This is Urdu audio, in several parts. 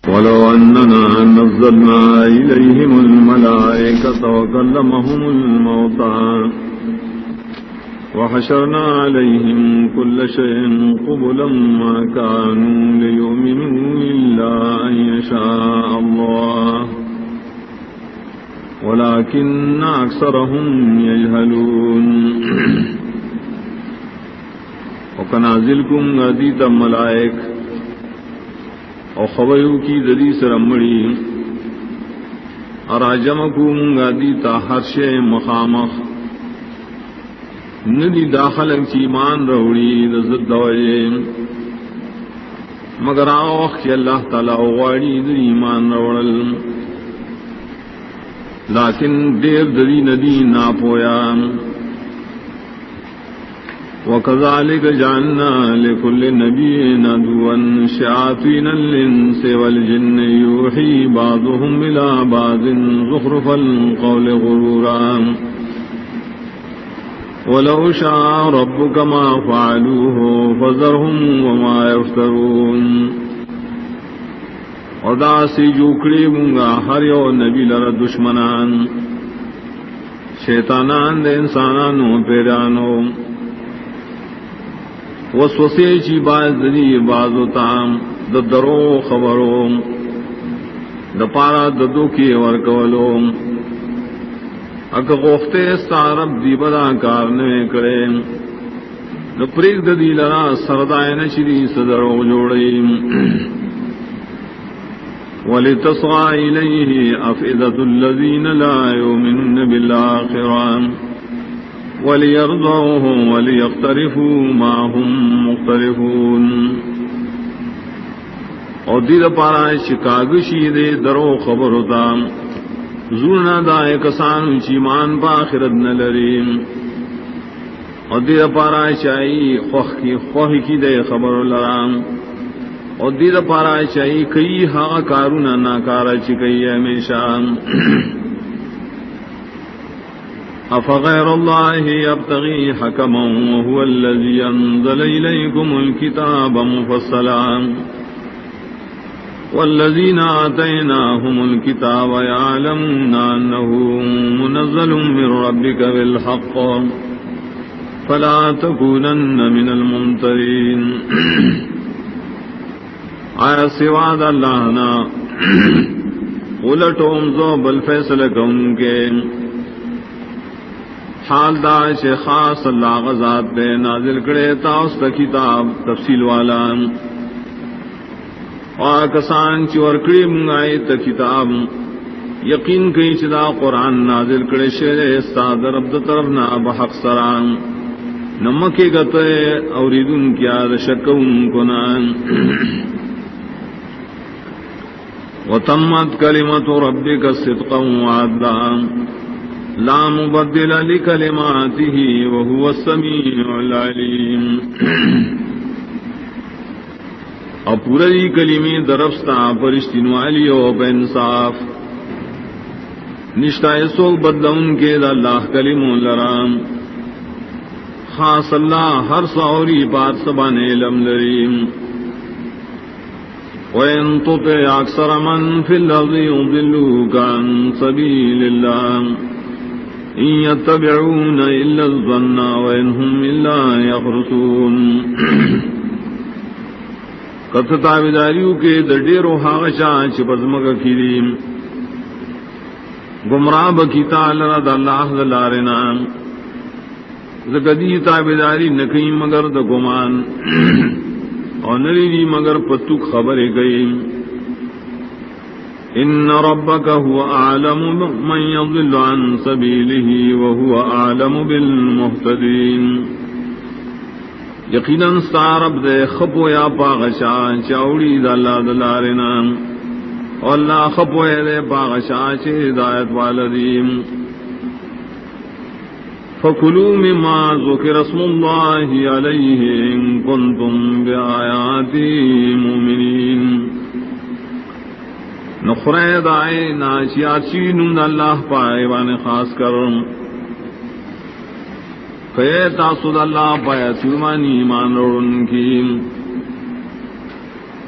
ولو أننا نزلنا إليهم الملائكة وكلمهم الموتى وحشرنا عليهم كل شيء قبلا ما كانوا ليؤمنوا إلا أن يشاء الله ولكن أكثرهم يجهلون وكنازلكم غديت ملائك او خبرو کی ددی سرمڑی اراجمکم غدیتا ہرش مخامخ ندی داخل ایمان روڑی رزت دوئے مگر آوخ کی اللہ تعالی غاڑی دی ایمان روڑل لیکن دیر دری ندی ناپویا وَكَذَلِكَ جَعَلْنَا لِكُلِّ نَبِيٍّ عَدُوًّا شَيَاطِينَ الْإِنسِ وَالْجِنِّ يُوحِي بَعْضُهُمْ إِلَى بَعْضٍ زُخْرُفَ الْقَوْلِ غُرُورًا وَلَوْ شَاءَ رَبُّكَ مَا فَعَلُوهُ فَذَرْهُمْ وَمَا يَفْتَرُونَ ادا سی جوکڑی مونگا ہر یو نبی لر دشمنان شیطانان دے انسانانو پیرانو وسوسے چی باز دی بازو تام درو خبروں دپارا ددو کی ورکولو اک غوختے سارب دی بدا کارنے کرے نپریک ددی لرا سردائے نشری صدرو جوڑی وَلِتَصْغَى إِلَيْهِ أَفْئِدَةُ الَّذِينَ لَا يُؤْمِنُونَ بِالْآخِرَةِ وَلِيَرْضَوْهُ وَلِيَقْتَرِفُوا مَا هُمْ مُقْتَرِفُونَ اور دید پارا شکاگشی دے درو خبر ہوتا زورنا دائے کسان چیمان پا آخرت نلریم اور دید پارا چاہی خوخ کی دے خبر لرام اور دید پارا چاہی کئی ہاں کارونا ناکارا چکئی ہمیشہ افغیر اللہ یبتغی حکما وهو الذی انزل الیکم الکتاب مفصلا والذین آتیناهم الکتاب یعلمون انه منزل من ربک بالحق فلا تکونن من الممترین آیا سواد اللہ نا الٹوم زو بل فیصلہ کون کے حال دا چھ خاص اللہ غزات دے نازل کرے تاست کتاب تفصیل والا کسان چور کری منگائی تا کتاب یقین کئی چدا قرآن نازل کرے شیر استاد رب طرفنا بحق سران نمکی گتے اوریدن کیا شکون کنان وتمت كلمة ربك صدقا وعدلا لا مبدل لكلماته وهو السميع العليم اور پوری کلمی درفستا پرشتین والی و بانصاف نشتائے سوک بدلون کے دا اللہ کلم لرام خاص اللہ ہر سوری بات سبان علم لریم وَإِن تُطِعْ أَكْثَرَ مَن فِي الْأَرْضِ يُضِلُّوكَ عَن سَبِيلِ اللَّهِ إِن يَتَّبِعُونَ إِلَّا الظَّنَّ وَإِنْ هُمْ إِلَّا يَخْرُصُونَ کت تابداریوں کے دڈیرو ہاغشا چپزمک کھیریم گمراہ بکیتا لرد اللہ دلارنا زکدی تابداری نکیم مگر دگمان اور نریدی مگر پتوک خبر گئی ان ربک هو اعلم من يضل عن سبیلہ وهو اعلم بالمہتدین یقیناً ستارب دے خپو یا پاغشا چاوڑی دا اللہ دلارنا اور اللہ خپو دے پاغشا چے ہدایت والدیم فَكُلُوا مِمَّا ذُكِرَ اسْمُ اللَّهِ عَلَيْهِ إِن كُنتُم بِآيَاتِهِ مُؤْمِنِينَ نخرے دائے ناشیات چینون اللہ پائے وانے خاص کر کہ تاسو د اللہ پایتو مانی ایمان روڑن کی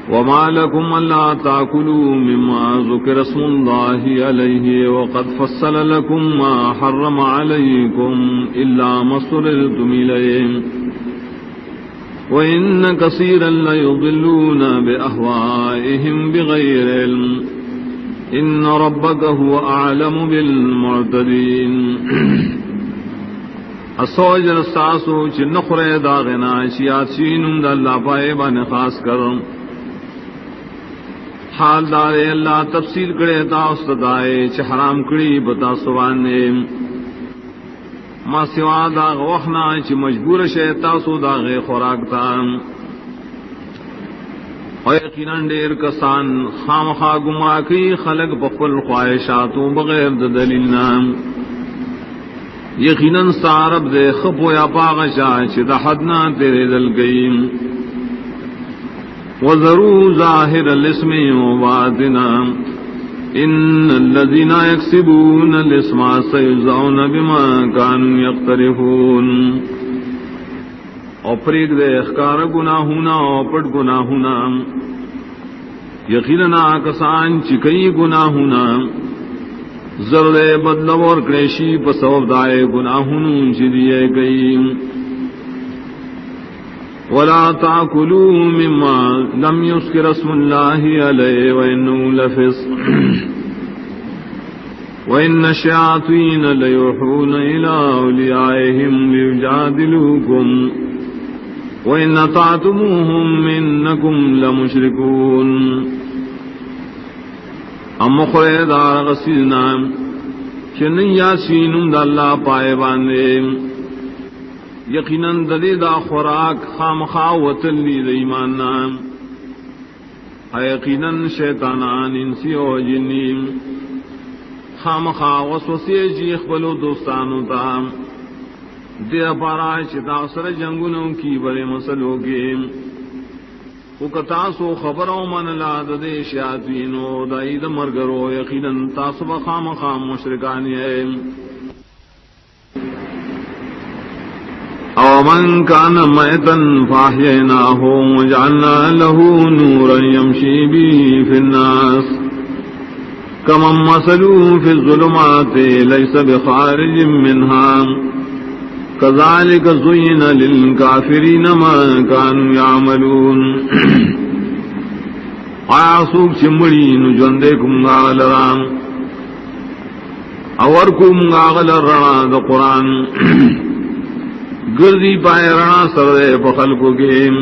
وما لكم ألا تأكلوا مما ذكر اسم الله عليه وقد فصل لكم ما حرم عليكم إلا ما اضطررتم إليه وإن كثيرا ليضلون بأهوائهم بغير علم إن ربك هو أعلم بالمعتدين السوج رستاسو چنخر داغنا شیات شینم دا اللہ پائے بان خاص کرم حال دارے اللہ تفصیل کرے تا استدائے چھ حرام کری بتا سوانے ما سوا داغ وحنا چھ مجبور شیطا سو داغ خوراک تا اور یقیناً دیر کسان خامخا گمراہ کی خلق بخل خواہشاتوں بغیر دلیلنا یقیناً سارب دے خپو یا پاغشا چھ دا حدنا تیرے دل گئیم وذروا ظاہر الاسم وباطنا ان الذين يكسبون الاسم سيجزون بما كانوا يقترفون اور پریک دے اخکار گناہونا اور پٹ گناہونا یقیناً کسان چکئی گناہونا زرد بدلور کریشی پسوب دائے گناہون چلیے گئی ولا تأكلوا مما لم يذكر اسم الله عليه وإنه لفسق وإن الشياطين ليوحون إلى أوليائهم ليجادلوكم وإن أطعتموهم إنكم لمشركون ام خریدار غسیلنا چنن یاسینم دا اللہ پائے باندے یقیناً دلی دا خوراک خامخاوت لی ایماننا یقیناً شیطانان انسی و جنی خامخا وسوسی جیخ بلو دوستانو تا دیر پارا چتا سر جنگنوں کی بڑے مسلوں کے کتاسو خبروں من لا دے شیاطینو داید مرگرو یقیناً تاسو خامخا مشرکانی ہے او من كان ميتا فاحييناه وجعلنا له نورا يمشي به في الناس كمن مثله في الظلمات ليس بخارج منها كذلك زين للكافرين ما كانوا يعملون آسوک چمڑی نجوندے کم غالران اور کم غالران دا قرآن گردی پائے رنا سردے پخل کو گیم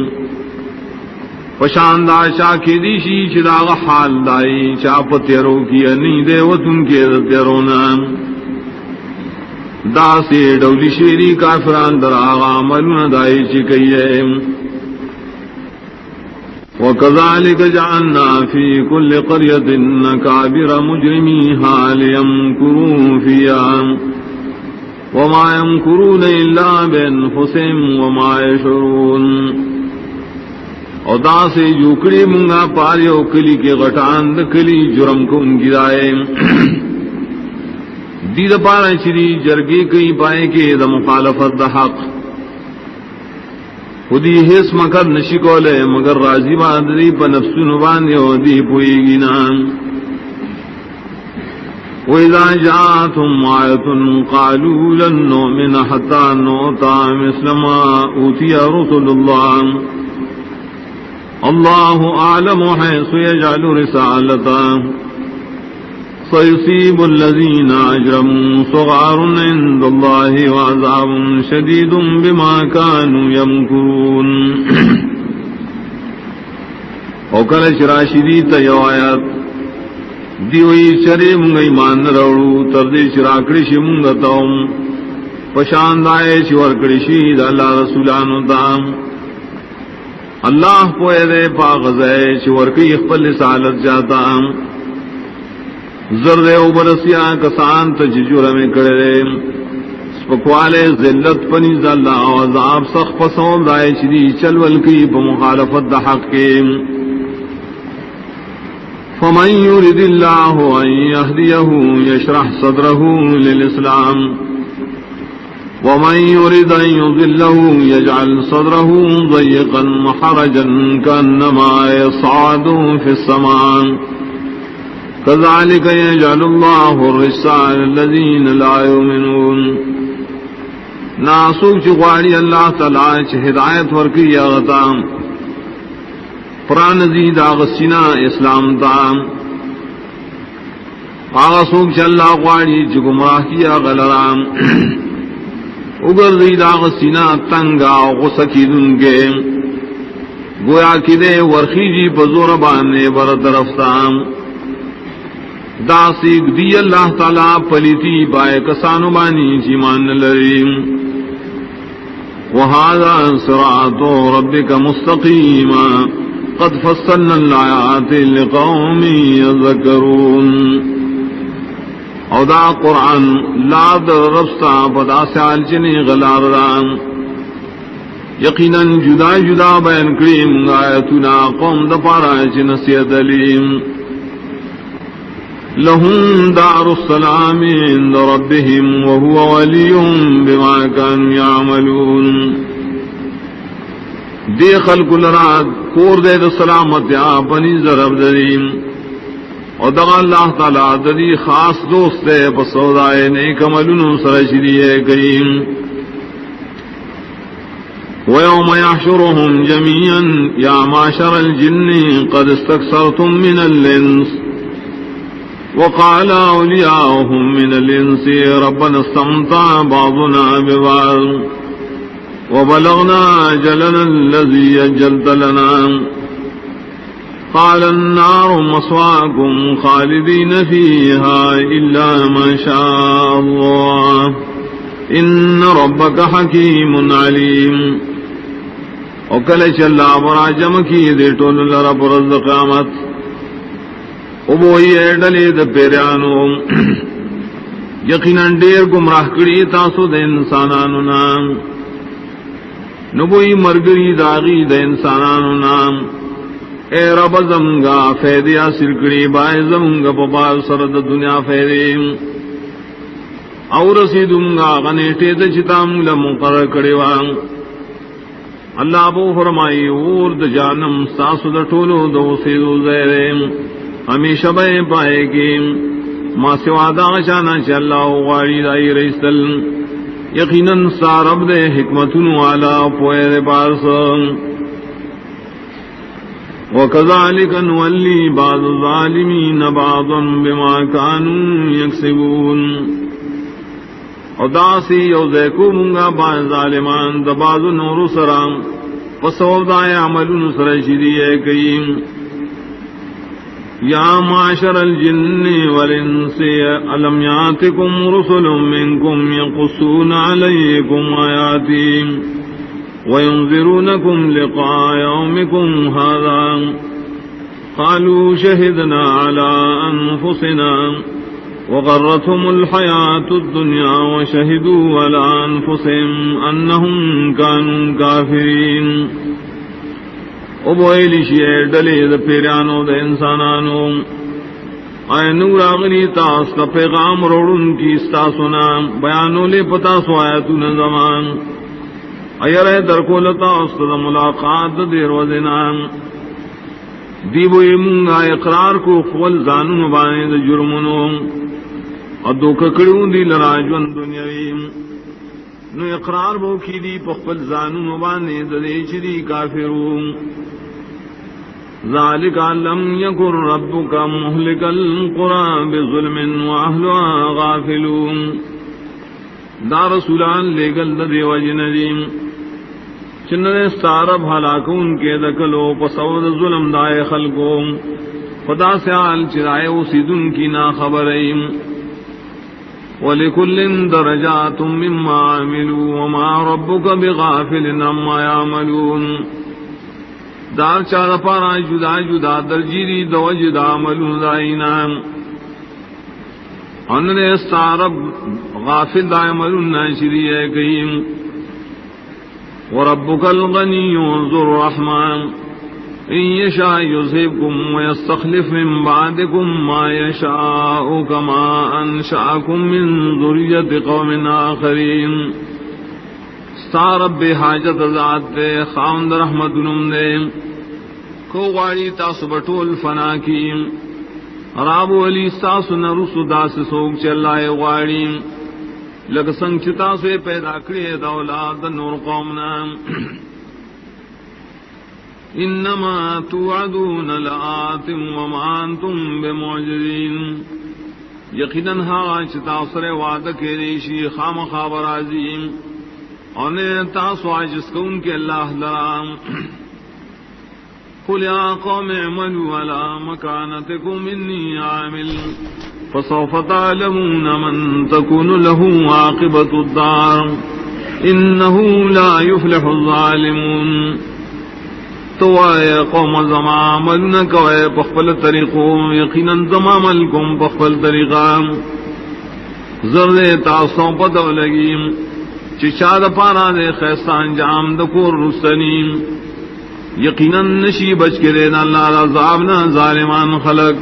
پشاندہ شاکی دیشی چداغ حال دائی چاپ تیرو کی انی دے و تم کے تیرونا دا سے ڈولی شیری کافران در آغا ملون دائی چکیے وَكَذَلِكَ جَعَلْنَا فِي كُلِّ قَرْيَةٍ أَكَابِرَ مُجْرِمِيهَا لِيَمْكُرُوا فِيهَا وما يمكرون إلا بأنفسهم وما يشعرون اور دا سے جوکڑی منگا پاریو کلی کے غٹان دکلی جرم کو ان گرائے دید پارا چری جرگی کئی پائے کے دا مخالفت دا حق خودی حس مکر نشکولے مگر راضی بادری پا نفس نباندے و دی پوئی گنان وَإِذَا جَاءَتْهُمْ آيَةٌ قَالُوا لَن نُّؤْمِنَ حَتَّىٰ نُؤْتَىٰ مِثْلَ مَا أُوتِيَ رُسُلُ اللَّهِ اللَّهُ أَعْلَمُ حَيْثُ يَجْعَلُ رِسَالَتَهُ سَيُصِيبُ الَّذِينَ أَجْرَمُوا صِغَارٌ عِندَ اللَّهِ وَعَذَابٌ شَدِيدٌ بِمَا كَانُوا يَمْكُرُونَ وَكَلَ شِرَاشِدِي تَيَوَايَاتٍ دیوئی چرے منگا ایمان روڑو تردی چراکڑشی منگا تاؤم پشاندائے چورکڑشی دا اللہ رسولانو تام اللہ پوئے دے پاغذائے چورکی اخبر لسالت جاتا زرد او برسیا کسان تججور میں کڑے سپکوالے ذلت پنیز اللہ وعذاب سخ پسون دائے چری چلول کی پمخالفت دا حق کے فمن يرد الله أن يهديه يشرح صدره للإسلام ومن يرد أن يضله يجعل صدره ضيقا حرجا كأنما يصعد في السماء كذلك يجعل الله الرجس على الذين لا يؤمنون. ناسوک چغواڑی اللہ تعالی چ ہدایت ورکی اغتا پران زید آغسینا اسلام تام آغسوک چ اللہ غواڑی چ گمراہ کیا غلرام اگر زید آغسینا تنگا غسکی دن کے گویا کی دے ورخی جی پزور بانے بر طرفتام دا سیک دی اللہ تعالی پلیتی بائے کسانو بانی چیمان لریم. وهذا صراط ربك مستقيما قد فصلنا الآيات لقوم يذكرون. او دا قرآن لا در رفتا پدا سال چنی غلار دان یقینا جدا جدا بیان کریم آیتنا قوم دا پارا چنسیت علیم. لهم دار السلام عند ربهم وهو وليهم بما كانوا يعملون. دے خلق لرا کور دے دا سلامت اپنی ضرب دریم اور دغا اللہ تعالی دری خاص دوست دے پسودائے نیک عملن سرشدیے کریم. ويوم يحشرهم جميعا يا معشر الجن قد استكثرتم من الإنس وقال أولياؤهم من الإنس ربنا استمتع بعضنا ببعض وبلغنا أجلنا الذي أجلت لنا قال النار مثواكم خالدين فيها إلا ما شاء الله إن ربك حكيم عليم. وكلش الله براجم کی دے ٹول لرب رز قیامت ابوئی ڈلی د پیرانو یقیناً ڈیر گمراہ کری تاسو د انسانانو نام نبوئی مرگری داغی د انسانانو نام. اے رب زمگا فیدیا سرکڑی بائے زمگا پبال سرد دنیا فیدیم اور رسیدنگا غنیٹے د چتام لمقرر کڑی وان. اللہ بو فرمائی اور د جانم ساسو د ٹولو دو سیدو زیریم ہمیشہ بے پائے گی ما سوا دا شانا چ اللہ غاری دائی رئیسل یقیناً سارب دے حکمتن والا پوئے پارس. وکذالک نولی بعض الظالمین بعضا بما كانوا یکسبون. اور داسی یوزیکو منگا بعض ظالمان دا بعض نور سرام وصوبدائے عمل سرشدیے کریم. یا معاشر الجن والانس الم یاتکم رسل منکم یقصون علیکم آیاتی وینذرونکم لقاء یومکم هذا قالوا شہدنا علی انفسنا وغرتهم الحیاة الدنیا وشہدوا علی انفسهم انہم كانوا کافرین. او بوئیلی شیئر ڈلے دا پیرانو دا انسانانو آئے نور آغنی تاس کا پیغام روڑن کی استاسونا بیانو لے پتاسو آیتون زمان ایر درکو لتاس دا ملاقات دیر وزنان دیبوئی منگا اقرار کو خول زانون بانے دا جرمنو ادو ککڑون دی لراجون دنیاویم نو اقرار بو کی دی پخپل زانون بانے دا دیچ دی کافرون. ذالک لم یکن ربک مہلک القرى بظلم واہلها غافلون. دا رسولان لے گل دے وجندیم چننے سارب ہلاکون کے دکلو پسود ظلم دائے خلقو خدا سے آل چرائے اسیدن کی نا خبریم. وَلِكُلٍّ دَرَجَاتٌ مِّمَّا عَمِلُوا وَمَا رَبُّكَ بِغَافِلٍ عَمَّا يَعْمَلُونَ. دار چار پارا جدا جدا درجیری دو جدا عملون دائنام اننے استعرب غافل دا عملون ناشری ہے قیم. وَرَبُّكَ الْغَنِيُّ ذُو الرَّحْمَٰنِ إِن يَشَاءْ يُذْهِبْكُمْ وَيَسْتَخْلِفْ مِن بَعْدِكُم مَّا يَشَاءُ كَمَا أَنشَأَكُم مِّن ذُرِّيَّةِ قَوْمٍ آخَرِينَ ستا رب حاجت ذات دے خاوند رحمت نم دے کو غاری تاسو بطول فنا کی راب ولی ستاسو نرسو داس سوک چلائے غاری لگ سنگ چتاسو پیدا کری دولاد نور قومنا انما توعدون لآت وما انتم بمعجزین یقیناً ہاں چتاثر وعدہ کے ریشی خام خابر عظیم اور تاسو عاجز کو ان کے اللہ لرام قل یا قوم اعملوا على مكانتكم انی عامل فسوف تعلمون من تكون له عاقبة الدار انه لا يفلح الظالمون تو اے قوم زما عمل نہ کوئے پخپل طریقوں یقیناً زما عمل کم پخپل طریقہ زرد تاسو پتہ لگی چچاد پارا دے خیستہ انجام دکور رسنیم یقیناً نشی بچ کے دینا اللہ رضابنا ظالمان خلق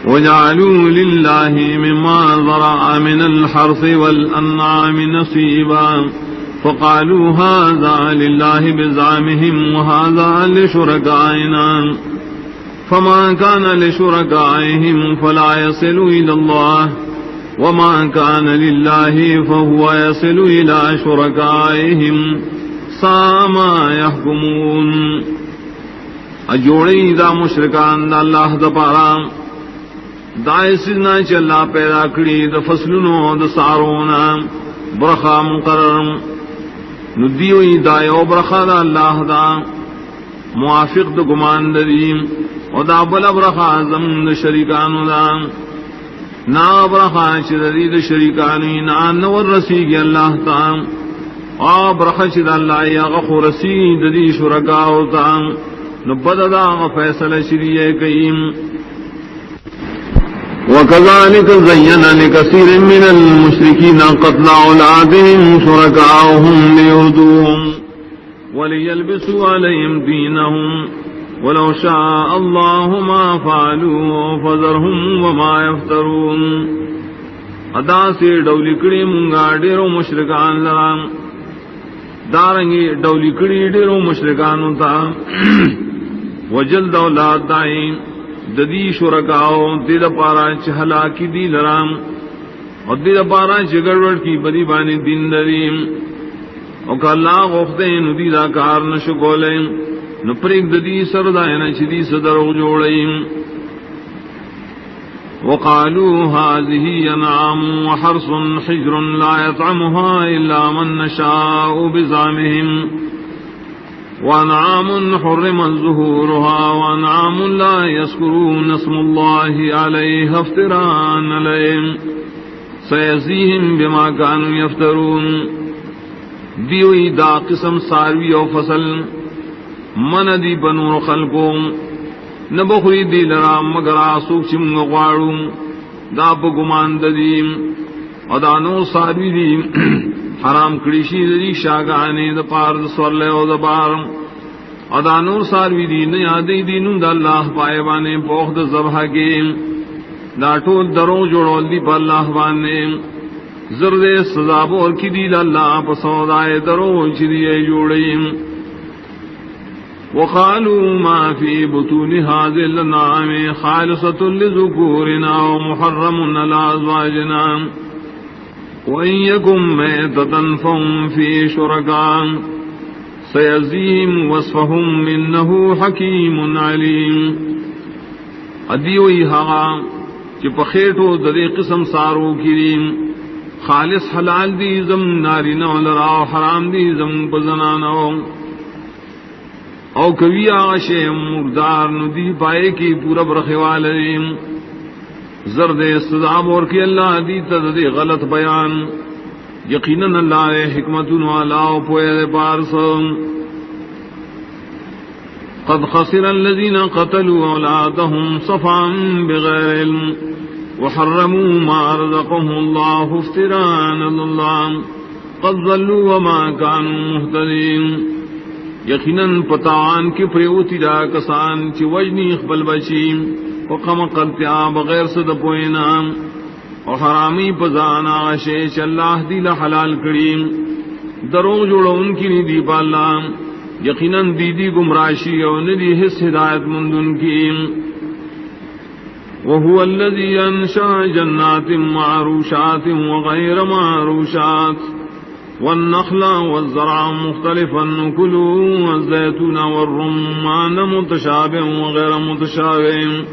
وجعلوا للہ مما ذرع من الحرث والانعام نصیبا فقالوا هذا لله بزعمهم وهذا لشركائنا فما كان لشركائهم فلا يصل إلى الله وما كان لله فهو يصل إلى شركائهم ساء ما يحكمون اجوڑی دا مشرکان دا اللہ دا پارا دا اسنا چلا پیدا کری دا فصلنو دا سارونا برخا مقرر ندیوئی دا یو برخا دا اللہ دا موافق دا گمان دریم و دا بلا برخا زمن دا شریکانو دا نا برخا چدری دا شریکانی نا نور رسیگی اللہ تا آب رخش دا اللہ یا غخو رسید دی شرکاو تا نبد دا فیصل شریع قیم وكذلك زين لكثير من المشركين قتل أولادهم شركاؤهم ليردوهم وليلبسوا عليهم دينهم ولو شاء الله ما فعلوا فذرهم وما يفترون ادا سے ڈولی کڑی منگا ڈیرو مشرکان لرام دارنگی ڈولی کڑی ڈیرو مشرکانو تا وجلد اولاد دائیں ددی شرکاؤ دید پارا چہلا کی دی لرام اور دید پارا چگڑوڑ کی بدی بانی دین دریم اور کہ اللہ غفدیں ندی دا کار نشکولیں نپریک ددی سردائن چدی صدر جوڑیں وقالوا هذه انعام وحرث حجر لا يطعمها الا من نشاء بزعمهم وانعام حرمت ظهورها وانعام لا يذكرون اسم الله عليها افتراء عليهم سيجزيهم بما كانوا يفترون دیوئی دا قسم ساروی و فصل من دی بنور خلقوں نبخری دی لرام مگر آسوک چمگ غواروں دا بگمان ددیم ادانو ساروی دی حرام کڑیشی دی شاگانی دا پار دا سورلے و دا بار ادانور ساروی دی نیادی دینوں دا اللہ پائے بانے پوخ دا زبح کے دا ٹول دروں جوڑول دی پا اللہ بانے زرد سزاب اور کی دی دا اللہ پا سودائے دروں چدیے جوڑیم وقالوا ما في بطون هذه الأنعام خالصة لذكورنا ومحرم على أزواجنا وإن يكن ميتة فهم فيه شركاء سيجزيهم وصفهم إنه حكيم عليم ادیوئی ہاں کہ پخیٹو ددی قسم سارو کریم خالص حلال دی زم ناری نو لرا حرام دی زم پزنانو او کبھی آشے مردار ندی پائے کی پورا برخوالیم زرد استضاب اور کی اللہ دی تدی غلط بیان یقیناً اللہ حکمت والا پوئے پارس قد خسر الذين قتلوا اولادهم صفعا بغير علم وحرموا ما رزقهم الله افتراء على الله قد ضلوا وما كانوا مهتدين یقیناً پتان کی پریوتی دا کسان چی وجنی اخبل بچیم وقم قلتیا بغیر صد پوئنا اور حرامی پزان آشے چ اللہ دی حلال کریم درو جوڑو ان کی ندی پالا یقیناً دیدی گمراشی اور ندی حس ہدایت مند ان کی وهو الذي انشأ جنات معروشات وغير معروشات والنخل والزرع مختلفا كلوا والزيتون والرمان متشابه وغير متشابه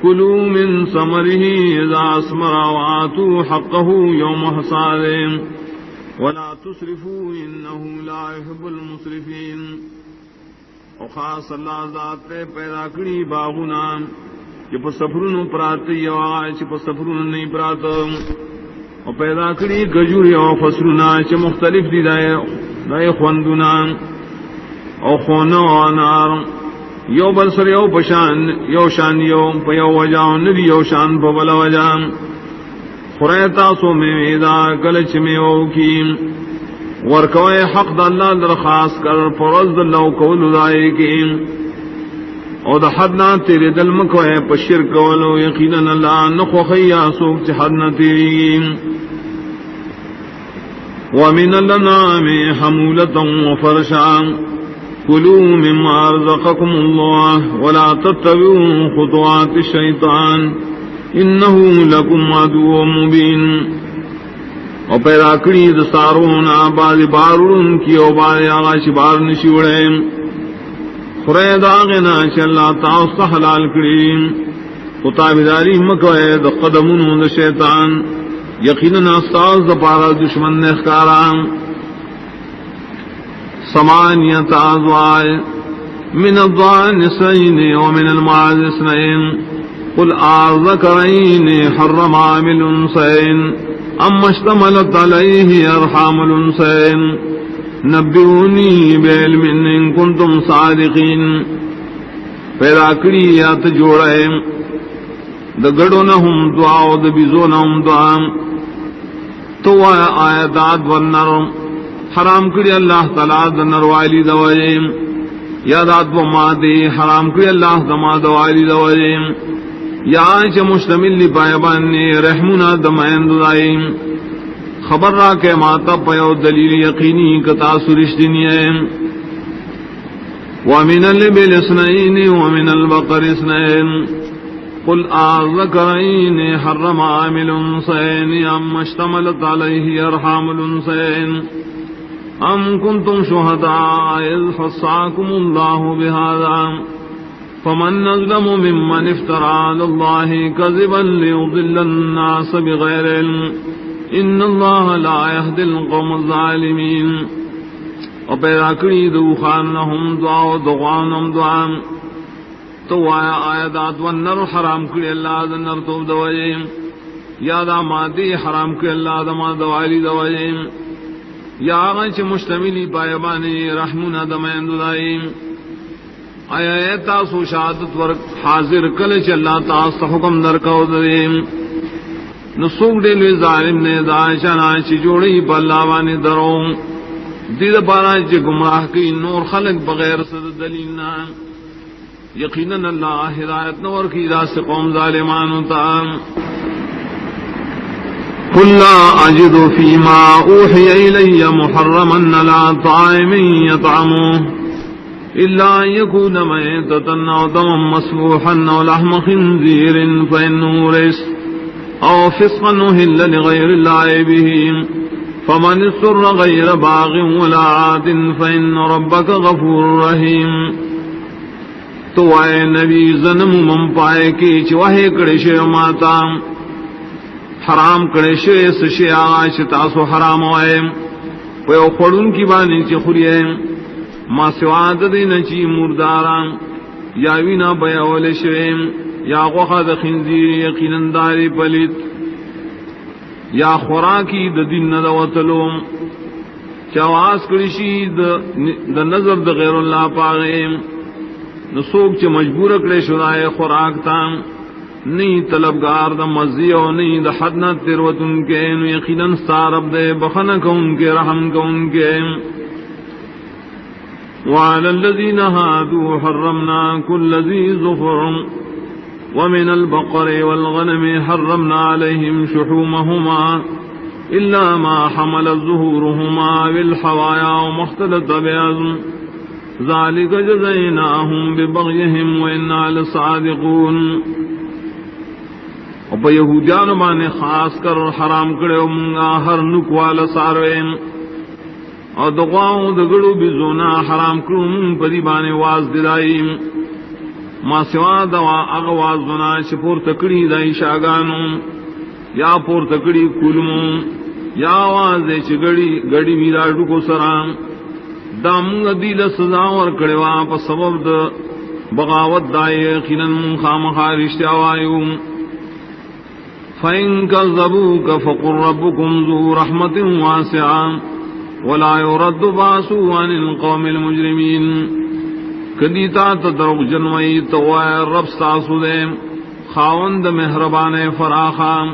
كلوا من ثمره إذا أثمر وآتوا حقه يوم حصاده ولا تسرفوا إنه لا يحب المسرفين. اور خاص اللہ ذات نے پیدا کری باغنا کہ پس سفرون پراتی آج پس سفرون نہیں پرات اور پیدا کری گجوری اور فصلنا چ مختلف دی دائے خوندنا اور خونا و انار یو بلسر یو پشان یو شان یو پیو وجاؤ ندی یو شان پبلا وجان خریتا سو میں ویدا کلچ میں او کی ورکوئے حق دا اللہ درخواست کر فرض اللہ قول دائے کی او دا حد نہ تیرے دل مکوئے پشر کولو یقینا اللہ نخو خیا سوک چ حد نہ تیری ومن الانعام حمولة وفرشا كلوا مما رزقكم الله ولا تتبعوا خطوات الشيطان انه لكم عدو مبين. اور پیدا کری دستارون آباد بارون کی او بار آغاش بار نشوڑے خرید آغنا چا اللہ تاؤستا حلال کریم خطابداری مکوئے دا قدمون دا شیطان یقیناً استاز دا پارا دشمن نخکاران. ثمانیت ازواج من الضان اثنین ومن المعز اثنین قل اذکرین حرم عامل انثیین ام اشتملت علیہ ارحام الانثیین نبئونی بعلم ان کنتم صادقین. پیدا کری یات جوڑے دا گڑو نہم دعا و دا بیزو نہم دعا تو آیتات ورنر حرام کری اللہ تعالی دا نروالی دوائیم یادات و مادی حرام کری اللہ دما دوالی دوائیم یا آنچ مشتمل لی پائبانی رحمنا دمائن دائیم خبر را کے ماتا پیو دلیل یقینی کتا سرش دنیا. ومن الابل اثنین ومن البقر اثنین قل اذکرین حرم عامل انثیین ام اشتملت علیہ ارحام الانثیین ام کنتم شہداء اذ حصاکم اللہ بہذا فمن نظلم ممن افترى على الله كذبا ليضل الناس بغير علم ان اللہ لا يهدي القوم الظالمین. اور پیدا کری دوخانہم دعا و دعانم دعا تو آیات ونر حرام کری اللہ دنر تو دوائیم یادا مادی حرام کری اللہ دما دوالی دوائیم یا آغاچ مشتملی پائبانی رحمنا دمین دائیم. آیا تاسو شہادت ورک حاضر کلچ اللہ تاست حکم درکو دریم نسوک ڈیلوی ظالم نے دائشانا چی جوڑی پا اللہ وانی دروں دید پارا چی گمراہ کی نور خلق بغیر صد دلیلنا یقیناً اللہ ہدایت نور کی دا سے قوم ظالمانو تا. قل لا اجد فيما اوحي الي محرما على طاعم يطعمه الا ان يكون ميتة او دما مسفوحا او لحم خنزير فانه رجس او فسقا اهل لغير الله به فمن اضطر غير باغ ولا عاد فان ربك غفور رحيم. تو اے نبی ظلم من پائے کی چوہے کڑے ماتا حرام کرے شیس شیعہ تاسو حرام ہوئے پیو خورن کی بانی چی خوریے ما سواد دین چی مرداران یا وینا بیاول شویم یا غوخد خنزیر یقینن داری پلیت یا خوراکی د دین ندوتلوم چواز کرشی د نظر د غیر اللہ پاغیم نسوک چی مجبور کرے شدائے خوراک تام نہیں طلبگار دا مزیو نہیں دا حد نہ تیروت ان کے یقیناً سارب دے بخن کو ان کے رحم کو ان کے. وعلى الذين هادوا حرمنا كل ذي ظفر ومن البقر والغنم حرمنا عليهم شحومهما إلا ما حملت ظهورهما بالحوايا وما اختلط بعظم ذلك جزيناهم ببغيهم وإنا لصادقون. اور پا یہودیانو بانے خاص کر حرام کرے منگا ہر نکوال ساروین اور دغواؤں دگڑو بزونا حرام کرو من پدی بانے واز دلائی ما سوا دوا اغواز بنا چپور تکڑی دائی شاگانو یا پور تکڑی کلمو یا آواز چگڑی گڑی میراڈو کو سرام دامنگ دیل سزاور کڑوا پا سبب دا بغاوت دائی خینن خامخا رشتہ وایو. فَإِن كَذَّبُوكَ فَقُلْ رَبُّكُمْ ذُو رَحْمَةٍ وَاسِعَةٍ وَلَا يُرَدُّ بَأْسُهُ عَنِ الْقَوْمِ الْمُجْرِمِينَ. کدیتا تدرک جنوئی تو رب ساسو دے خاوند مہربان فراخام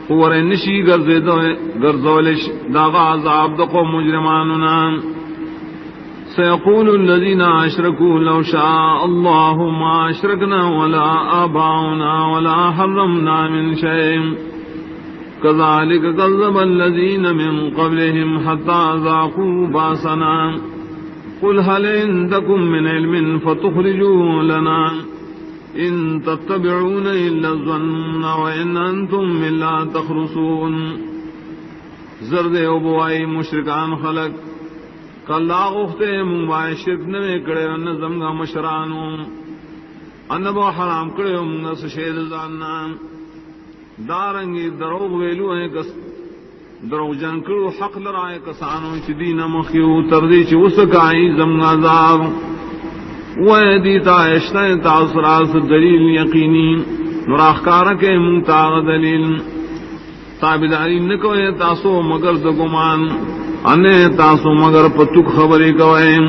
اور نشی گرزولش داغا عذاب دقو مجرماننا. سيقول الذين أشركوا لو شاء الله ما أشركنا ولا آباؤنا ولا حرمنا من شيء كذلك كذب الذين من قبلهم حتى ذاقوا باسنا قل هل عندكم من علم فتخرجوه لنا إن تتبعون إلا الظن وإن أنتم إلا تخرصون. زرد ابوائی مشرکان خلق کلا غفتے منبائے شرک نوے کڑے نظم گا مشرانو انبو حرام کڑے منگا سشید زاننا دارنگی دروغ ویلو ہے کس دروغ جنکڑو حق لرائے کسانو چی دین مخیو تردی چی وسکائی زمگا عذاب ویدیتا اشتائی تاثرات دلیل یقینی نراخکارکے منتاغ دلیل تابداری نکوئے تاسو مگر دگمان انے تاسو مگر پتک خبری کوئیں.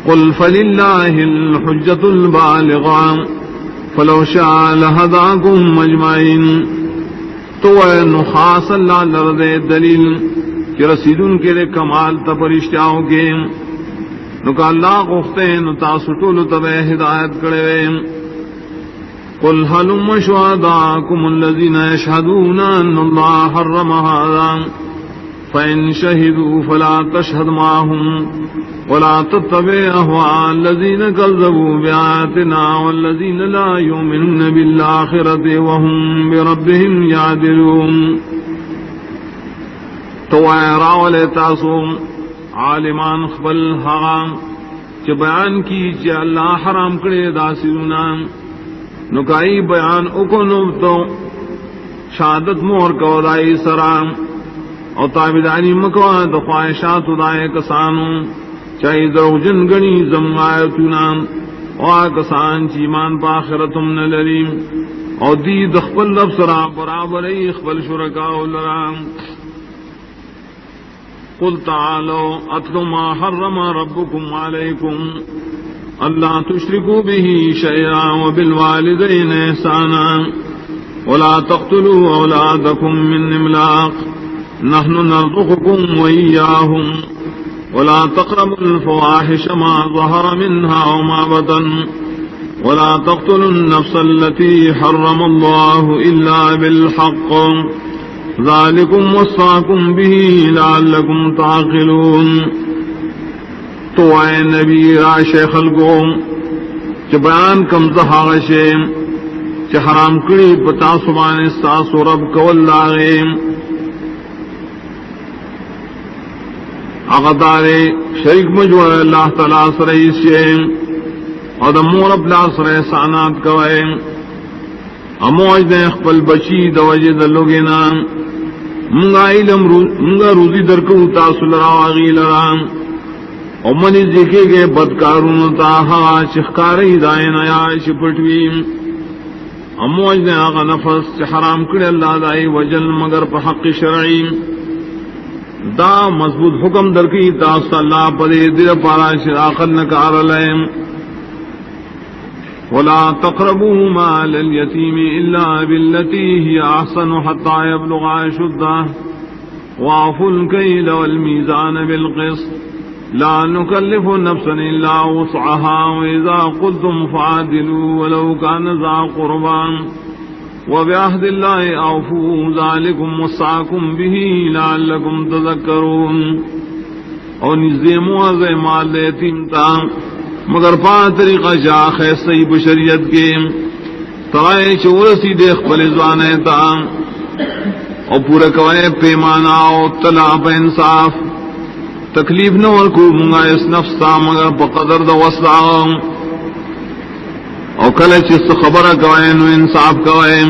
قل فللہ الحجت البالغہ فلو شاء لہداکم مجمعین. تو اے نخاص اللہ لردے دلیل کہ رسیدن کے لئے کمال تپرشتیاؤں کے نکا اللہ گفتے نتاسو طول تب ہدایت کرے. قل هلم شهداءكم الذين يشهدون أن الله حرم هذا فإن شهدوا فلا تشهد معهم ولا تتبع أهواء الذين كذبوا بآياتنا والذين لا يؤمنون بالآخرة وهم بربهم يعدلون. تو راول تاسو عالمان خبل حرام چ بیان کی چ اللہ حرام کرے داسینا نکائی بیان اکنو تو شہادت مور کو دائی سرام اور تابدانی مکوان تو خواہشات دائے کسانو چاہی درو جن گنی زم آیتونام اور کسان چیمان پاخرتم نلریم اور دی دخبل لب سرام برابر ای اخبل شرکاو لرام. قل تعالوا اتلو ما حرم ربكم عليكم اللہ تشرکوا به شیئا وبالوالدین احسانا ولا تقتلوا اولادکم من املاق نحن نرزقكم وإياهم ولا تقربوا الفواحش ما ظهر منها وما بطن ولا تقتلوا النفس التي حرم الله إلا بالحق ذلكم وصاكم به لعلكم تعقلون. تو اے نبی راشے خلقوں چ بیان کم زہاغشے چ حرام کری پتا سبان ساسو رب کول لاغے اغدارے شریک مجوع اللہ تعالیٰ سرائیسے اور دمور اپلا سر احسانات کوئے اموج دیں اخپل بچی دوجہ دلوگینا منگا روزی درکو تاسو لراغی لرام امنی دیکھے گئے بدکارون تاہا چخکاری دائن آیاش پٹویم اموج نے آغا نفس چھ حرام کرے اللہ دائی وجل مگر پا حق شرعی دا مضبوط حکم درکی تاستا اللہ پدے دل پارا شراقل نکار لائم. ولا تقربوا مال اليتيم إلا بالتي هي أحسن حتى يبلغ أشده وأوفوا الكيل والميزان بالقسط لا نكلف نفسا إلا وسعها وإذا قلتم فعدلوا ولو كان ذا قربى وبعهد الله أوفوا ذلكم وصاكم به لعلكم تذكرون. اور نزدے معاذ مال یتیم تا مگر پا طریقہ شاخ ہے صحیح بشریت کے ترائے چورسی دیکھ پل زوانے تا اور پورا کوئے پیمانا اور طلع پہ انصاف تکلیف نہ ورکو منگا اس نفس تا مگر پا قدر دا وسع اور کلچ اس خبر کوئے نو انصاف کوئے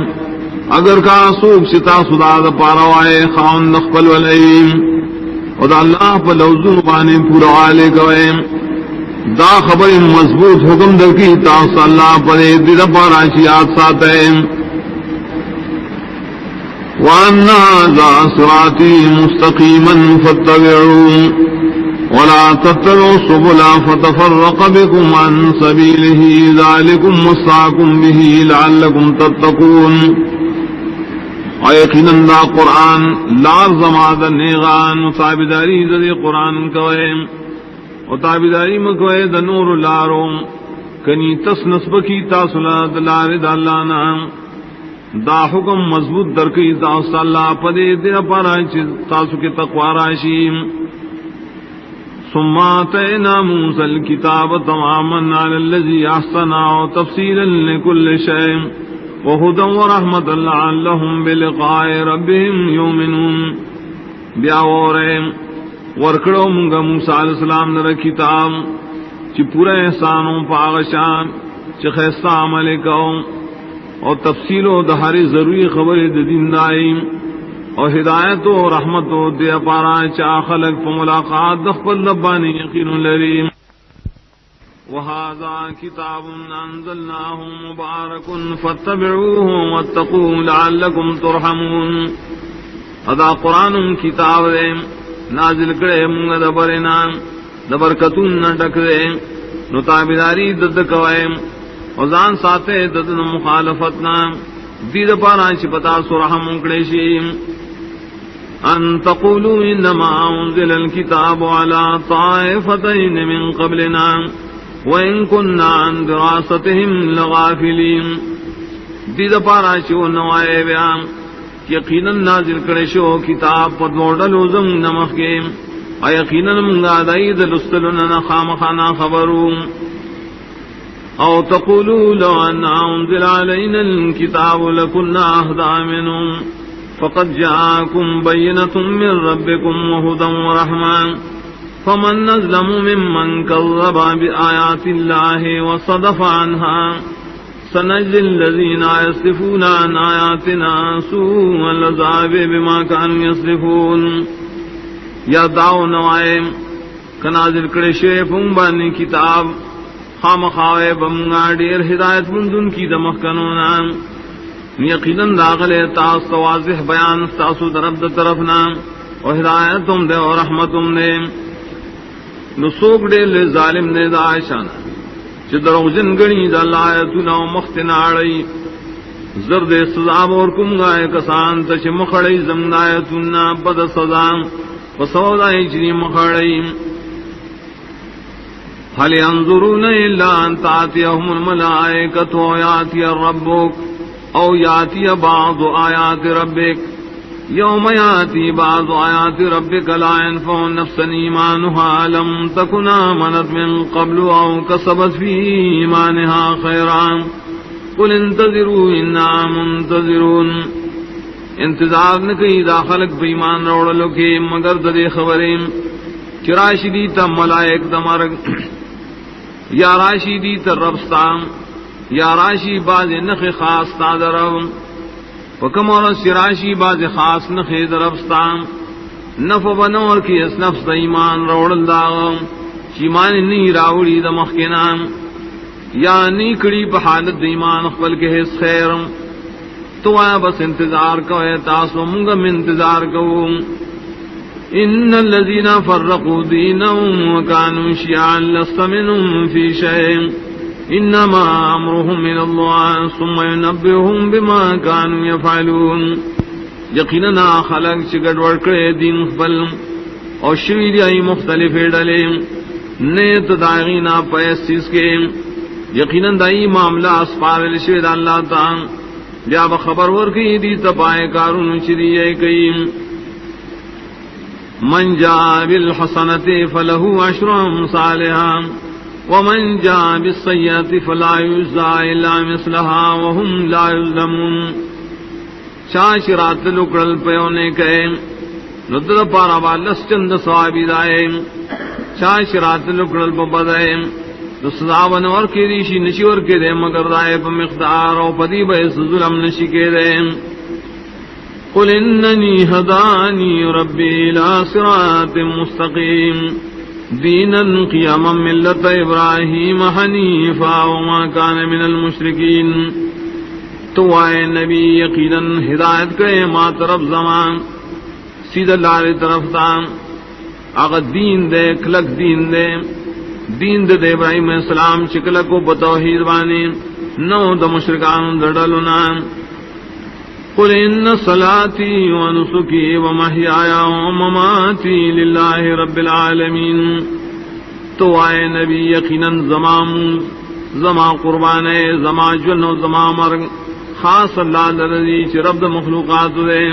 اگر کا سوک شتا صدا دا پاروائے خان نخبل والعیم اور دا اللہ پا لوزون بانے پورا والے کوئے دا خبر مضبوط حکم در کی تاث اللہ پر دید پاراشیات ساتے وَأَنَّ هَذَا صِرَاطِي مُسْتَقِيمًا فَاتَّبِعُوهُ وَلَا تَتَّبِعُوا السُّبُلَ فَتَفَرَّقَ بِكُمْ عَنْ سَبِيلِهِ ذَلِكُمْ وَصَّاكُمْ بِهِ لَعَلَّكُمْ تَتَّقُونَ. اور یقیناً دا قرآن لار زماد نیغان تابداری ذی قرآن کوئے اور تابداری مکوئے دا نور لاروں کنی تس نسب کی تاسلا دلار دالانا دا حکم مضبوط درکی تاس اللہ پدے دیر پارا تاسو کے تقوی راشیم. ثم آتینا موسیٰ الکتاب تماما علی الذی احسنا تفصیلا لکل شیء وَهُدًى وَرَحْمَةً لَعَلَّهُمْ بِلِقَاءِ رَبِّهِمْ يُؤْمِنُونَ. بیا اورے ورکڑو منگا موسیٰ علیہ السلام نر کتاب چی پورا احسانوں پاغشان چی خیستہ عمل کو اور تفصیل و دہاری ضروری خبر دین دائیم اور ہدایت و رحمت و دیا پارا چا خلق پا ملاقات دخپل لبانی یقین لریم. وَهَذَا كِتَابٌ أَنزَلْنَاهُ مُبَارَكٌ فَاتَّبِعُوهُ وَاتَّقُوا لَعَلَّكُمْ تُرْحَمُونَ. ادا قرآن کتاب دے نازل کرے منگا دبرنا دبرکتون نہ ڈک دے نو تابداری دد کوئے وزان ساتے دد مخالفتنا دید پارا چپتا سرحم اکڑیشی. ان تقولوا انما انزل الكتاب على طائفتين من قبلنا وَإِن كُنَّا عَن دِرَاسَتِهِمْ لَغَافِلِينَ. دید پارا چو نوائے بیان یقیناً نازل کرشو کتاب پر موڈل ازم نمخ کے یقیناً منگا دائی دلستلنا خامخانا خبرو. او تقولوا لو أن أنزل علينا الكتاب لكنا أهدى منهم فقد جاءكم بينة من ربكم وهدى ورحمة فمن نظلم ممن كذب بآيات الله وصدف عنها سنجزي الذين يصدفون عن آياتنا سوء العذاب بما كانوا يصدفون. یا داو نوائے کنازل کرے شیفوں بانی کتاب خام خواہ بمگا دیر ہدایت مندن کی دمخ کنونا یقیناً داخل تاس واضح بیان تاسو طرفنا اور ہدایتم دے اور رحمتم دے. نسوک دے لے ظالم نے دا عائشانا چی درو جنگنی دا لایتنا و مختناڑی زرد سزاب اور کم گائے کسان تا چی مخڑی زمدایتنا بد سزام و سودائی چنی مخڑی. حل ينظرون الا ان تاتيهم الملائکت و یاتی ربک او یاتی بعض آیات ربک. یوم یاتی بعض آیات ربک لا ينفع نفسا ایمانها لم تکن آمنت من قبل او کسبت فی ایمانها خیرا قل انتظروا انا منتظرون. انتظار نکی داخلق بیمان روڑلو کے مگر دے خبریں چراشدی تا ملائک دمرگ یا راشدی تا ربستان یا راشی باز نخ خاص تا درو وکم اور سراشی باز خاص نخ دربستان نف بنور کی اس نفس دا ایمان روڑل دا چیمان نی راوڑی دا مخکنان یا نی کڑی پا حالت دا ایمان اخبل کے حس خیر تو آیا بس انتظار کوئے تاسو منگم انتظار کو. ان الذين فرقوا دينهم وكانوا شيعا لست منهم في شيء انما امرهم الى الله ثم ينبئهم بما كانوا يفعلون. یقینا خلق چگڑ ورکڑے دین خپل اور شویدی ای مختلف ڈلے نیت داغینا پیسیس کے یقیناً دائی معاملہ اسپار لشوید اللہ تعالی بیا بخبر ورکی دی تپائے کارون چدیئے کئیم من جاء بالحسنت فله عشر امثالها ومن جاء بالسیئۃ فلا یجزا الا مثلها وهم لا یظلمون شاشرات لکڑل پیونے کہے ندر پارا والس چند ثوابی دائے شاشرات لکڑل پبدائے سزاون اور کی ریشی نشور کے دے مگر دائے پا مقدار او پدی بیس ظلم نشی کے دے قل اننی ہدانی ربی الى صراط مستقیم دینا قیاما ملت ابراہیم حنیفا وما کان من المشرکین تو آئے نبی یقینا ہدایت کرے ما طرف زمان سید اللہ طرف تا اگر دین دے کلک دین دے دین دے ابراہیم علیہ السلام شکل کو بتوحید بانی نو د مشرکان دڑلنا قل ان صلاتی و نسکی و محیای و مماتی للہ رب العالمین تو آئے نبی یقینا زما قربانے زما جن و زما مرگ خاص اللہ لرزی چی رب مخلوقات دے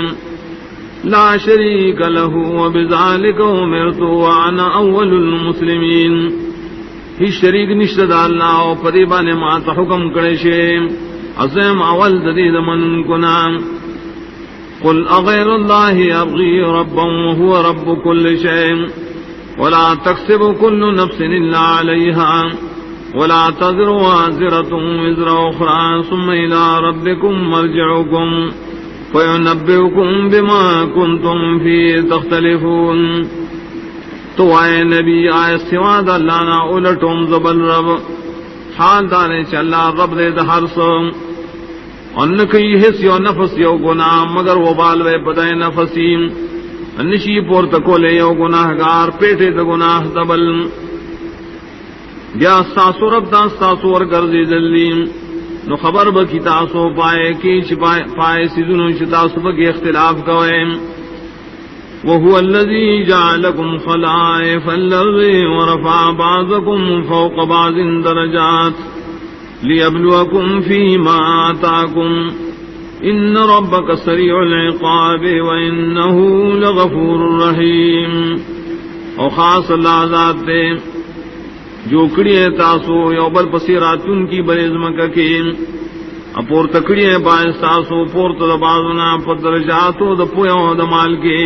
لا شریک له و بذالک امرت وانا اول المسلمین ہی شریک نشد اللہ و پریبا نے مات حکم کرے شے عظیم اول ددید من کنا قل اغیر اللہ ابغی ربا وهو رب كل شيء ولا تكسب كل نفس الا عليها ولا تزر وازرة وزر اخرى ثم الى ربكم مرجعكم فينبئكم بما كنتم فيه تختلفون تو آئے نبی آئے سواد اللہ نا الٹوم زبل رب حال دانے چ اللہ رب دے ہر سو ان کئی حص یو نفس یو گناہ مگر وہ بالوے بدائے نفسی نشی پور تکولے یو گناہ گار پیٹے د گناہ دبل بیا ساسو رب دا ساسو ور گرزی دلی نو خبر بکی تاسو پائے کی پائے سیزنو شتاسو بکی اختلاف کوئے وهو الذي جعلكم خلائف الأرض ورفع بعضكم فوق بعض درجات ليبلوكم فيما آتاكم إن ربك سريع العقاب وإنه لغفور رحيم او خاص اللہ ذات دے جو کڑیے تاسو یوبر پسیراتن کی برزمک کی اپور تکڑیے باعث تاسو پور تدبازنا پدرجاتو دپویو دمال کی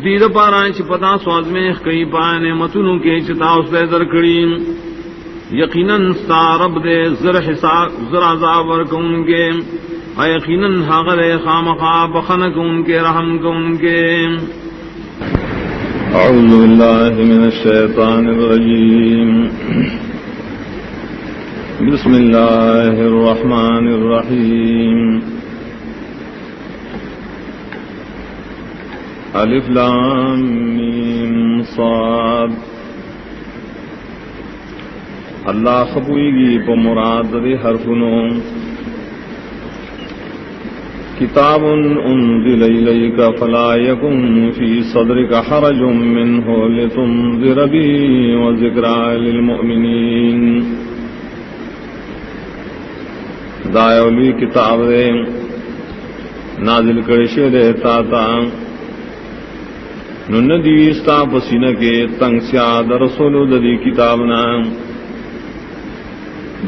دید پارا چپتا سواز میں کئی پائے نعمتوں کے چتا اس دے در کڑی یقیناً ستا رب دے زر حساب زر عذاب ورکون کے یقیناً حاغر خامخا بخن کون کے رحم کون کے اعوذ باللہ من الشیطان الرجیم بسم اللہ الرحمن الرحیم الف لام میم صاد اللہ خبوئی گی پا مراد دے حرفنوں کتاب انزل الیک فلا یکن فی صدرک حرج منہ لتنذر بی وذکرى للمؤمنین دایولی کتاب دے نازل کرشے دے تاتا ندی استا پسینہ کے تنگ سیاد رسول ددی کتابنا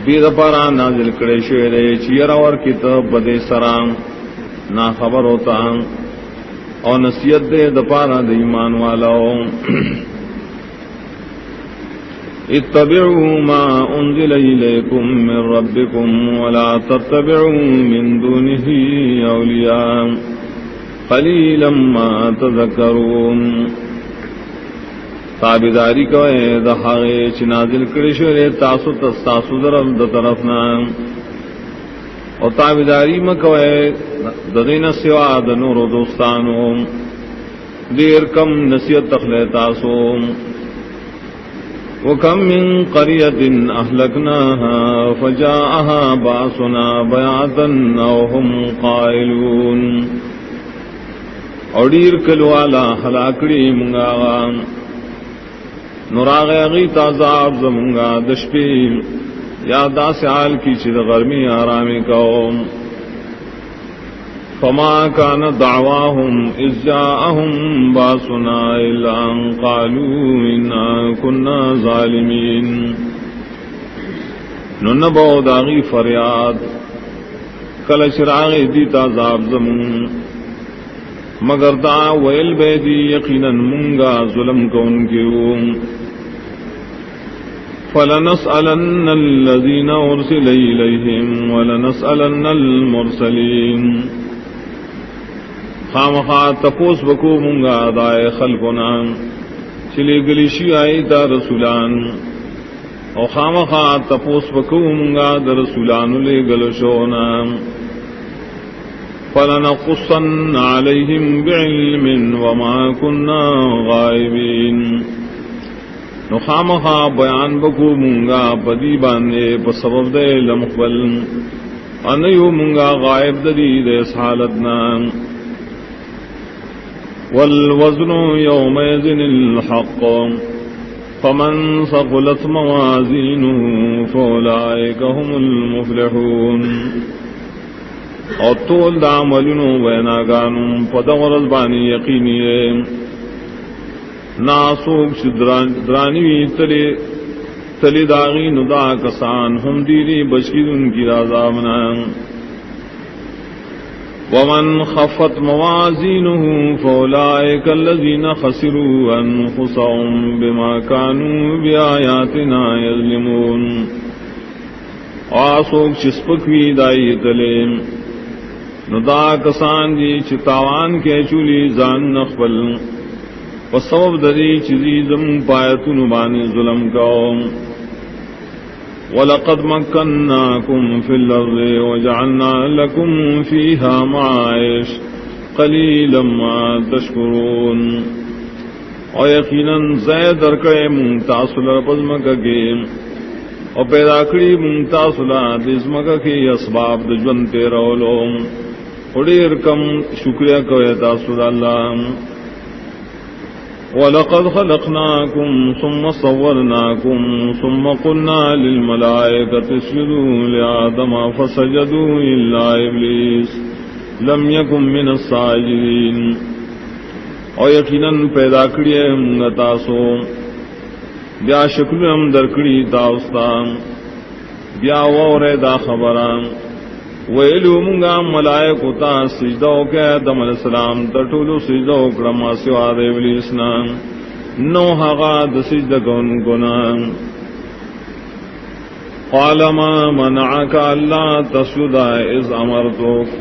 دید پارا نازل کرے شویدے چیر اور کتاب بدے سرام نا خبر ہوتا اور نصیحت دے دپارا دے ایمان والاو اتبعوا ما انزل الیکم من ربکم ولا تتبعوا من دونه اولیاء قلیلا ما تذکرون تابداری کوئے دہاغے چنازل کرشورے تاسو تستاسو درم دا طرفنا اور تابداری مکوئے ددین سوا دنور و دوستانو دیر کم نصیحت تخلے تاسو وکم من قریت اہلکناہا فجاءہا باسنا بیعتا او ہم قائلون اوڑیر کلوالا ہلاکڑی منگا نراغ غیت عذاب زمنگا دشپی یادا سیال کی چد غرمی آرامی قوم فما كان دعواهم إذ جاءهم باسنا إلا أن قالوا إنا كنا ظالمين ننبو داغی فریاد کل چراغ دیتا عذاب زمون مگر دا ویل بیدی یقینا منگا ظلم کون کیوں فلنسألن الذين أرسل إليهم ولنسألن المرسلين خامخا تپوس بکو منگا دائے خلقنا چلے گلیشی آئی دا رسولان او خامخا تپوس بکو منگا دا رسولان لے گلشونا فلنقصن علیہم بعلم وما کننا غائبین نو خامخا بیان بکو منگا پدی باندے بسبب دے لمقبل انیو منگا غائب دری دے سحالتنا والوزن يومئذ الحق فمن ثقلت موازينه فأولئك هم المفلحون اور طول دا عملنو بیناگانو پدغرز بانی یقینی ہے ناسوک درانوی تلی داغی ندا کسان ہم دیری بچید ان کی رازامنا ومن خفت موازينه فأولئك الذين خسروا أنفسهم بما كانوا بآياتنا يظلمون آسوک چسپکوی دائی تلیم ندا کسان جی چتاوان کے چولی زان نخبل وسبب دری چیزم پایتن بانی ظلم قوم وَلَقَدْ مَكَّنَّاكُمْ فِي الْأَرْضِ وَجَعَلْنَا لَكُمْ فِيهَا مَعَائِشَ قَلِيلًا مَا تَشْكُرُونَ اور یقیناً زید درکڑے منتاثلہ پزمکہ کے اور پیدا کری منتاثلہ دزمکہ کے اسباب دجون تیرولو اڑیر کم شکریہ کوئے تاثل اللہ وَلَقَدْ خَلَقْنَاكُمْ ثُمَّ صَوَّرْنَاكُمْ ثُمَّ قُلْنَا لِلْمَلَائِكَةِ اسْجُدُوا لِآدَمَ فَسَجَدُوا إِلَّا إِبْلِيسَ لَمْ يَكُنْ مِنَ السَّاجِدِينَ اور یقیناً پیدا کری ہم تاسو بیا شکل ہم درکڑی تاستا بیا وور دا خبران ویلو منگا ملائکو تا سجدو کے آدم علیہ السلام تٹولو سجدو کرما سوا دے ابلیسنا نو حقا دا سجد کن کنا قال ما منعك اللہ تسجد اذ امرتک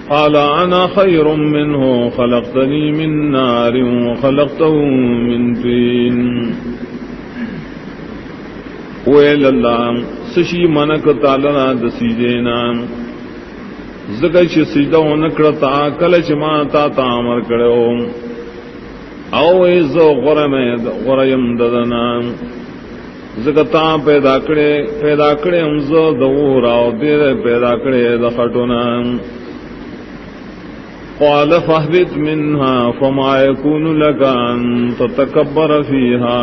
قال انا خیر منه خلقتنی من نار وخلقته من طین ویل اللہ سشی منک تعالی د سجدینا زکه چې سجده ونکړه کله چې ما تا امر کړو او ایزو غرم ددنا زکه تا پیدا کړې هم زه د اور او دې پیدا کړې د خټونا قال فاهبط منها فما يكون لك ان تتكبر فيها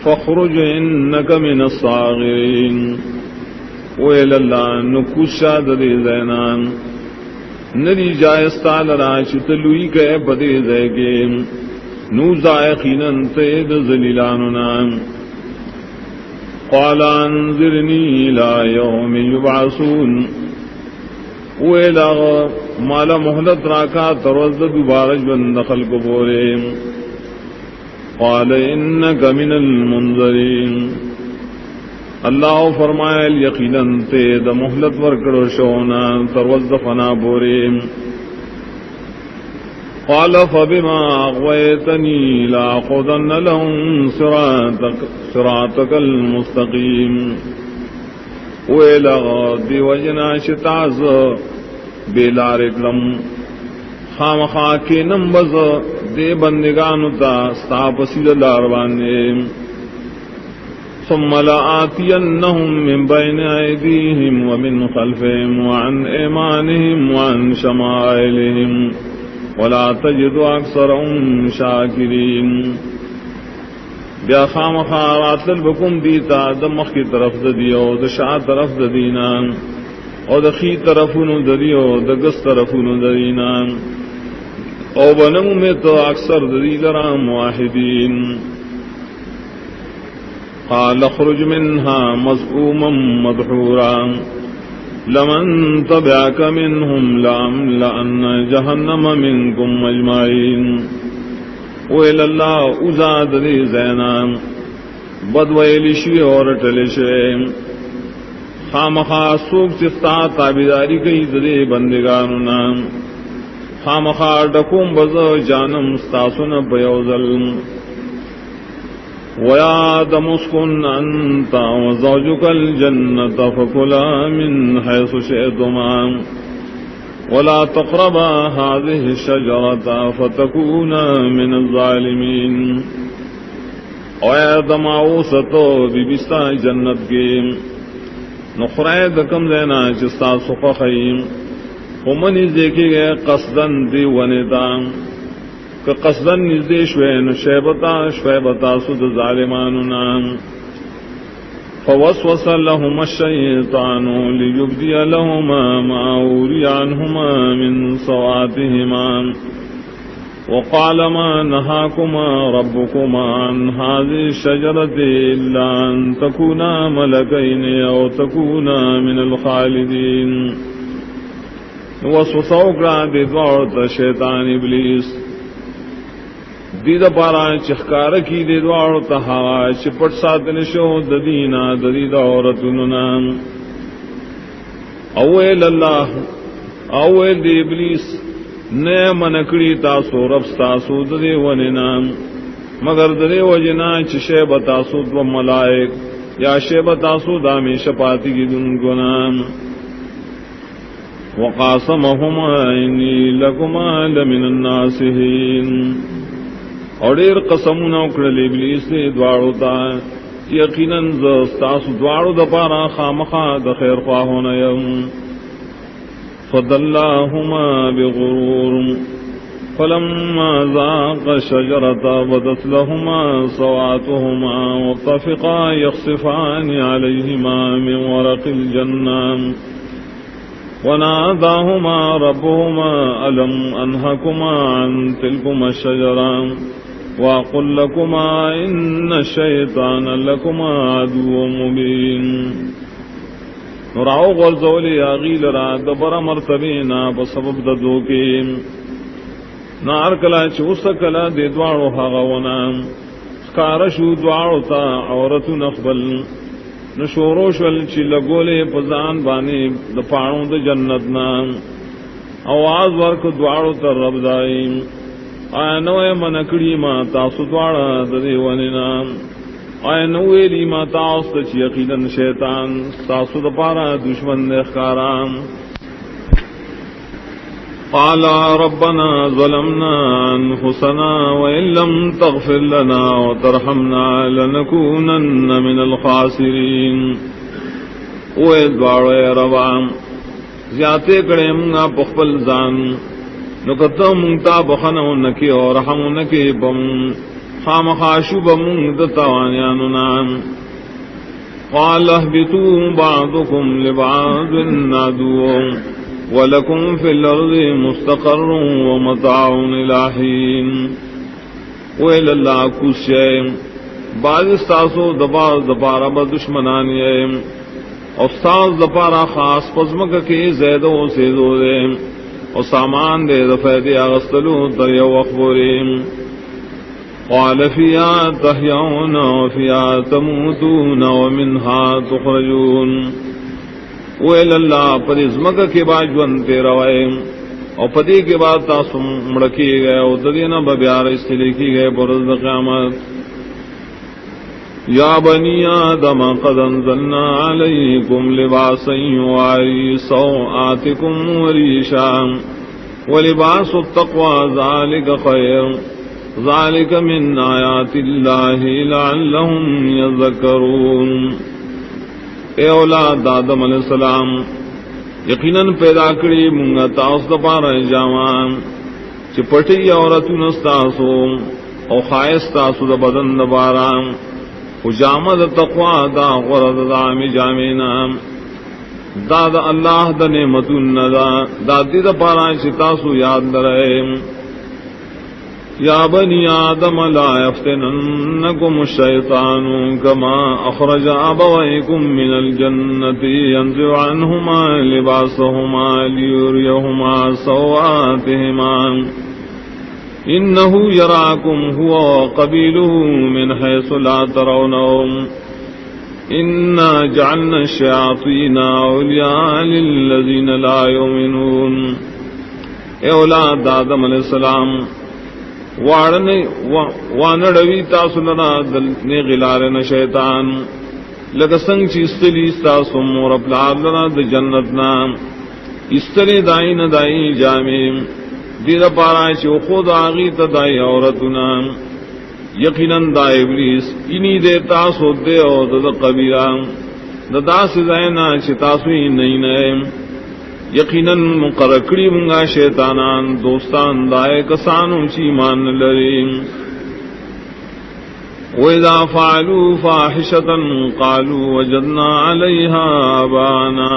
فخرج انك من الصاغرين ویل اللہ نکوشا ددی زینان ندی جائستا لرا چتلوئی کے بدی زیگے نو زائقینا تید زلیلاننا قال انذرنی الى یوم یبعثون ویل مالا محلت راکا تروز دوبارج بند خلق بورے قال انك من المنذرين اللہ فرمایا یقیناً تے دا محلت ورکڑو شونا تروز فنا بورے قال فبما اغويتني لاقعدن لهم صراطك المستقيم ویلغ دی وجنا شتاز بیلارکلم خامخا کے نمبز دے بندگانو تا ستاپ سید لاروانے ثم لآتینہم من بین ایدیہم ومن خلفہم وعن ایمانہم وعن شمائلہم ولا تجد اکثرهم شاکرین. بیا خامخا راتل بکم دیتا دمخ کی طرف دیو د شا طرف دینا او د خی طرفونو دیو د گس طرفونو دینا او بنم میں تو اکثر دی لرا موحدین. قال اخرج منها مذءوما مدحورا لمن تبعك منهم لأملأن جهنم منكم اجمعین. ویل اللہ ازاد دی زینام بدویلی شوی اور ٹلشوی خامخا سوک سفتا تابداری کئی ددی بندگانونا خامخا ڈکوم بز جانم ستاسن بیوزل. ویا آدم اسکن انتا وزوجک الجنت فکلا من حیث شئتما ولا تقربا هذه الشجرة فتكونا من الظالمين. او آدم آوستو بی بستا جنت کی نخرائے دکم دینا چستا سخخیم ومن دیکھی گئے قصدن دی ونیتا کہ قصدن نزدی شوین شویبتا سد ظالماننا. فوسوس لهما الشيطان ليبدي لهما ما أوري عنهما من سوآتهما وقال ما نهاكما ربكما عن هذه الشجرة إلا أن تكونا ملكين أو تكونا من الخالدين. وسوس وکړه د دوړ شیطان ابلیس دید پارا چخکار کی دے دوار تہا چپٹ ساتن شو ددینا ددید عورتننا. اویل اللہ اویل دی ابلیس نئے منکڑی تاسو رب ستاسو ددے وننا مگر ددے وجنا چشے بتاسو دو ملائک یا شے بتاسو دامی شپاتی کی دن گنام. وقاسمہما انی لکما لمن الناسہین. اور دیر قسمونه وکړل ابلیس دې دواړو ته یقیناً ز ستاسو دواړو د پاره خامخا د خیر خواهونه یم. فدلاهما بغرور فلما ذاقا الشجرة بدت لهما سوآتهما وطفقا يخصفان عليهما من ورق الجنة وناداهما ربهما ألم أنهكما عن تلكما الشجرة وَقُلْ لَكُمَا إِنَّ الشَّيْطَانَ لَكُمَا عَدُوٌّ مُبِينٌ. نراو غرزولی آغیل را دبر مرتبینا بسبب ددو کی نار کلا چوست کلا دی دوارو حاغونا سکارشو دوارو تا عورتو نخبل نشوروشول چی لگولی پزان بانی دپاڑوں د جنتنا آواز ورک دوارو تا رب دائیم. آیا نوے منکڑی ما تاسو دوارا ددی وننا آیا نوے لی ما تاس تچ یقیدن شیطان تاسو دپارا دشمن دخکارام. قالا ربنا ظلمنا انفسنا وإن لم تغفر لنا وترحمنا لنكونن من الخاسرین. اوے دوارو اے ربام زیادے کڑے منگا پخپل زان نکتو منگتا بخنو نکی اور رحم نکی بم خامخاشو بمونگ دتوانیانو نام. قال اهبطوا بعضكم لبعض عدو ولكم في الأرض مستقر ومتاع إلى حين. وإلى الله كوشي بعض استاسو دبارا بدشمنانی استاذ دپارا خاص پزمک کی زیدو سیدو دے اور سامان دے دفعہ اغسطلو در یو اخبریم. قال فيها تحيون وفيها تموتون ومنها تخرجون. ویل اللہ پدی زمکہ کے بعد جونتے روائے اور پدی کے بعد تاسم مڑکی گئے اور ددینا ببیار استلی کی گئے برز قیامت. یا بنی آدم قد انزلنا علیکم لباسا یواری سوآتکم وریشا ولباس التقوى ذلك خیر ذلك من آیات اللہ لعلهم یذکرون. اے اولاد آدم علیہ السلام یقیناً پیدا کری منگا تاس دپارا جاوان چپٹی عورتون استاسو او خائص تاسو دا بدن دا بارام و جامد تقوی دا غرد دا می جامینا دا دا اللہ دا نعمتون دا دی دا پارا چتاسو یاد درائے یا بنی آدم لا یفتننکم الشیطان کما اخرج ابویکم من الجنت ینزع عنہما لباسہما لیوریہما سوآتہما انہ یراکم هو وقبیلہ من حیث لا ترونہم انا جعلنا الشیاطین اولیاء للذین لا یؤمنون. اے اولاد آدم علیہ السلام وانڑوی تاسو لنا دلنے غلارن شیطان لگا سنگ چی استلی استاسو مور اپلار لنا دا جنتنا استلی دائین دائی جامیم دیر پارا چی خود آغی تا دائی عورتنا یقیناً دا ابلیس انہی دے تاسو دے او دا قبیرہ دا دا سزائنا چی تاسوی نئی نئے یقیناً مقرکڑی منگا شیطانان دوستان دائے کسانو چی مان لریم. وَإِذَا فَعَلُوا فَاحِشَةً قَالُوا وَجَدْنَا عَلَيْهَا آبَاءَنَا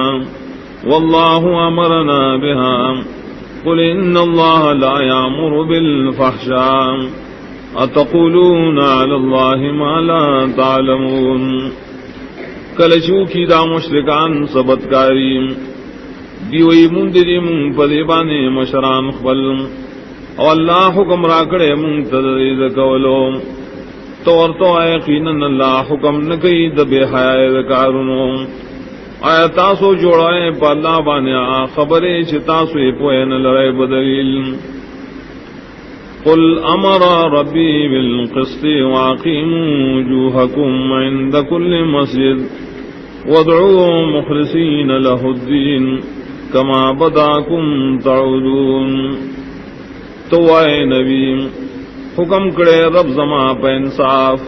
وَاللَّهُ أَمَرَنَا بِهَا قُلْ إِنَّ اللَّهَ لَا يَأْمُرُ بِالْفَحْشَاءِ أَتَقُولُونَ عَلَى اللَّهِ مَا لَا تَعْلَمُونَ. کلچو کی دا مشرکان سبتکاریم دیوئی مندری من پدیبانے مشران خبل او اللہ حکم راکڑے من تدرید کولو طور تو یقیناً اللہ حکم نکی دبے حیاء دکارنو آیا تاسو جوڑائے پا اللہ بانے خبرے چھ تاسو پوین لرائے بدلیل. قل امر ربی بالقسط واقیموا وجوہکم عند کل مسجد وادعوا مخلصین لہ الدین کما بداکم تعودون. تو اے نبی حکم کرے رب زما پہ انصاف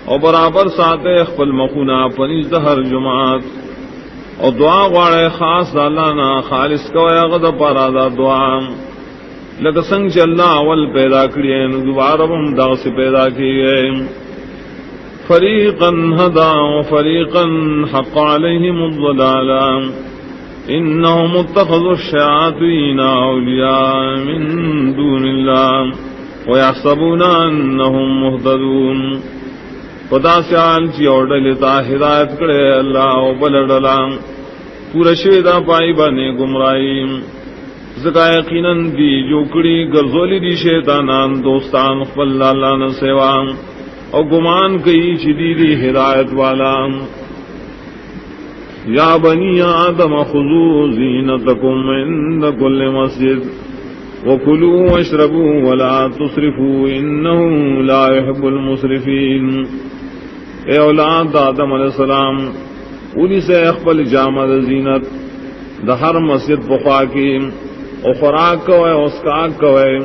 اور برابر ساتے خپل مخونا پنیز ہر جماعت اور دعا غواڑے خاص دالانا خالص کویا غد پارا دا دعا لگا سنگ چ اللہ اول پیدا کریے دوبارہ ہم دا سے پیدا کیے. فریقا ہدا وفریقا حق علیہم الضلالہ انہم اتخذوا الشیاطین اولیاء من دون اللہ ویحسبون انہم مہتدون. پدا سیال چی اور ڈلتا ہدایت کرے اللہ و بلڈلا پورا شویدہ پائی بانے گمرائی زکا یقیناً دی جو کڑی گرزولی دی شیطانان دوستان خپل اللہ نہ سیوا اور گمان کئی چی دی ہدایت والا. یا بنی آدم خذوا زینتکم عند کل مسجد وکلوا واشربوا ولا تسرفوا انه لا يحب المسرفین. اے اولاد آدم علیہ السلام انہی سے اخبل جامع زینت دا ہر مسجد بخوا کی اور خوراک کوئے اسکاک کوئے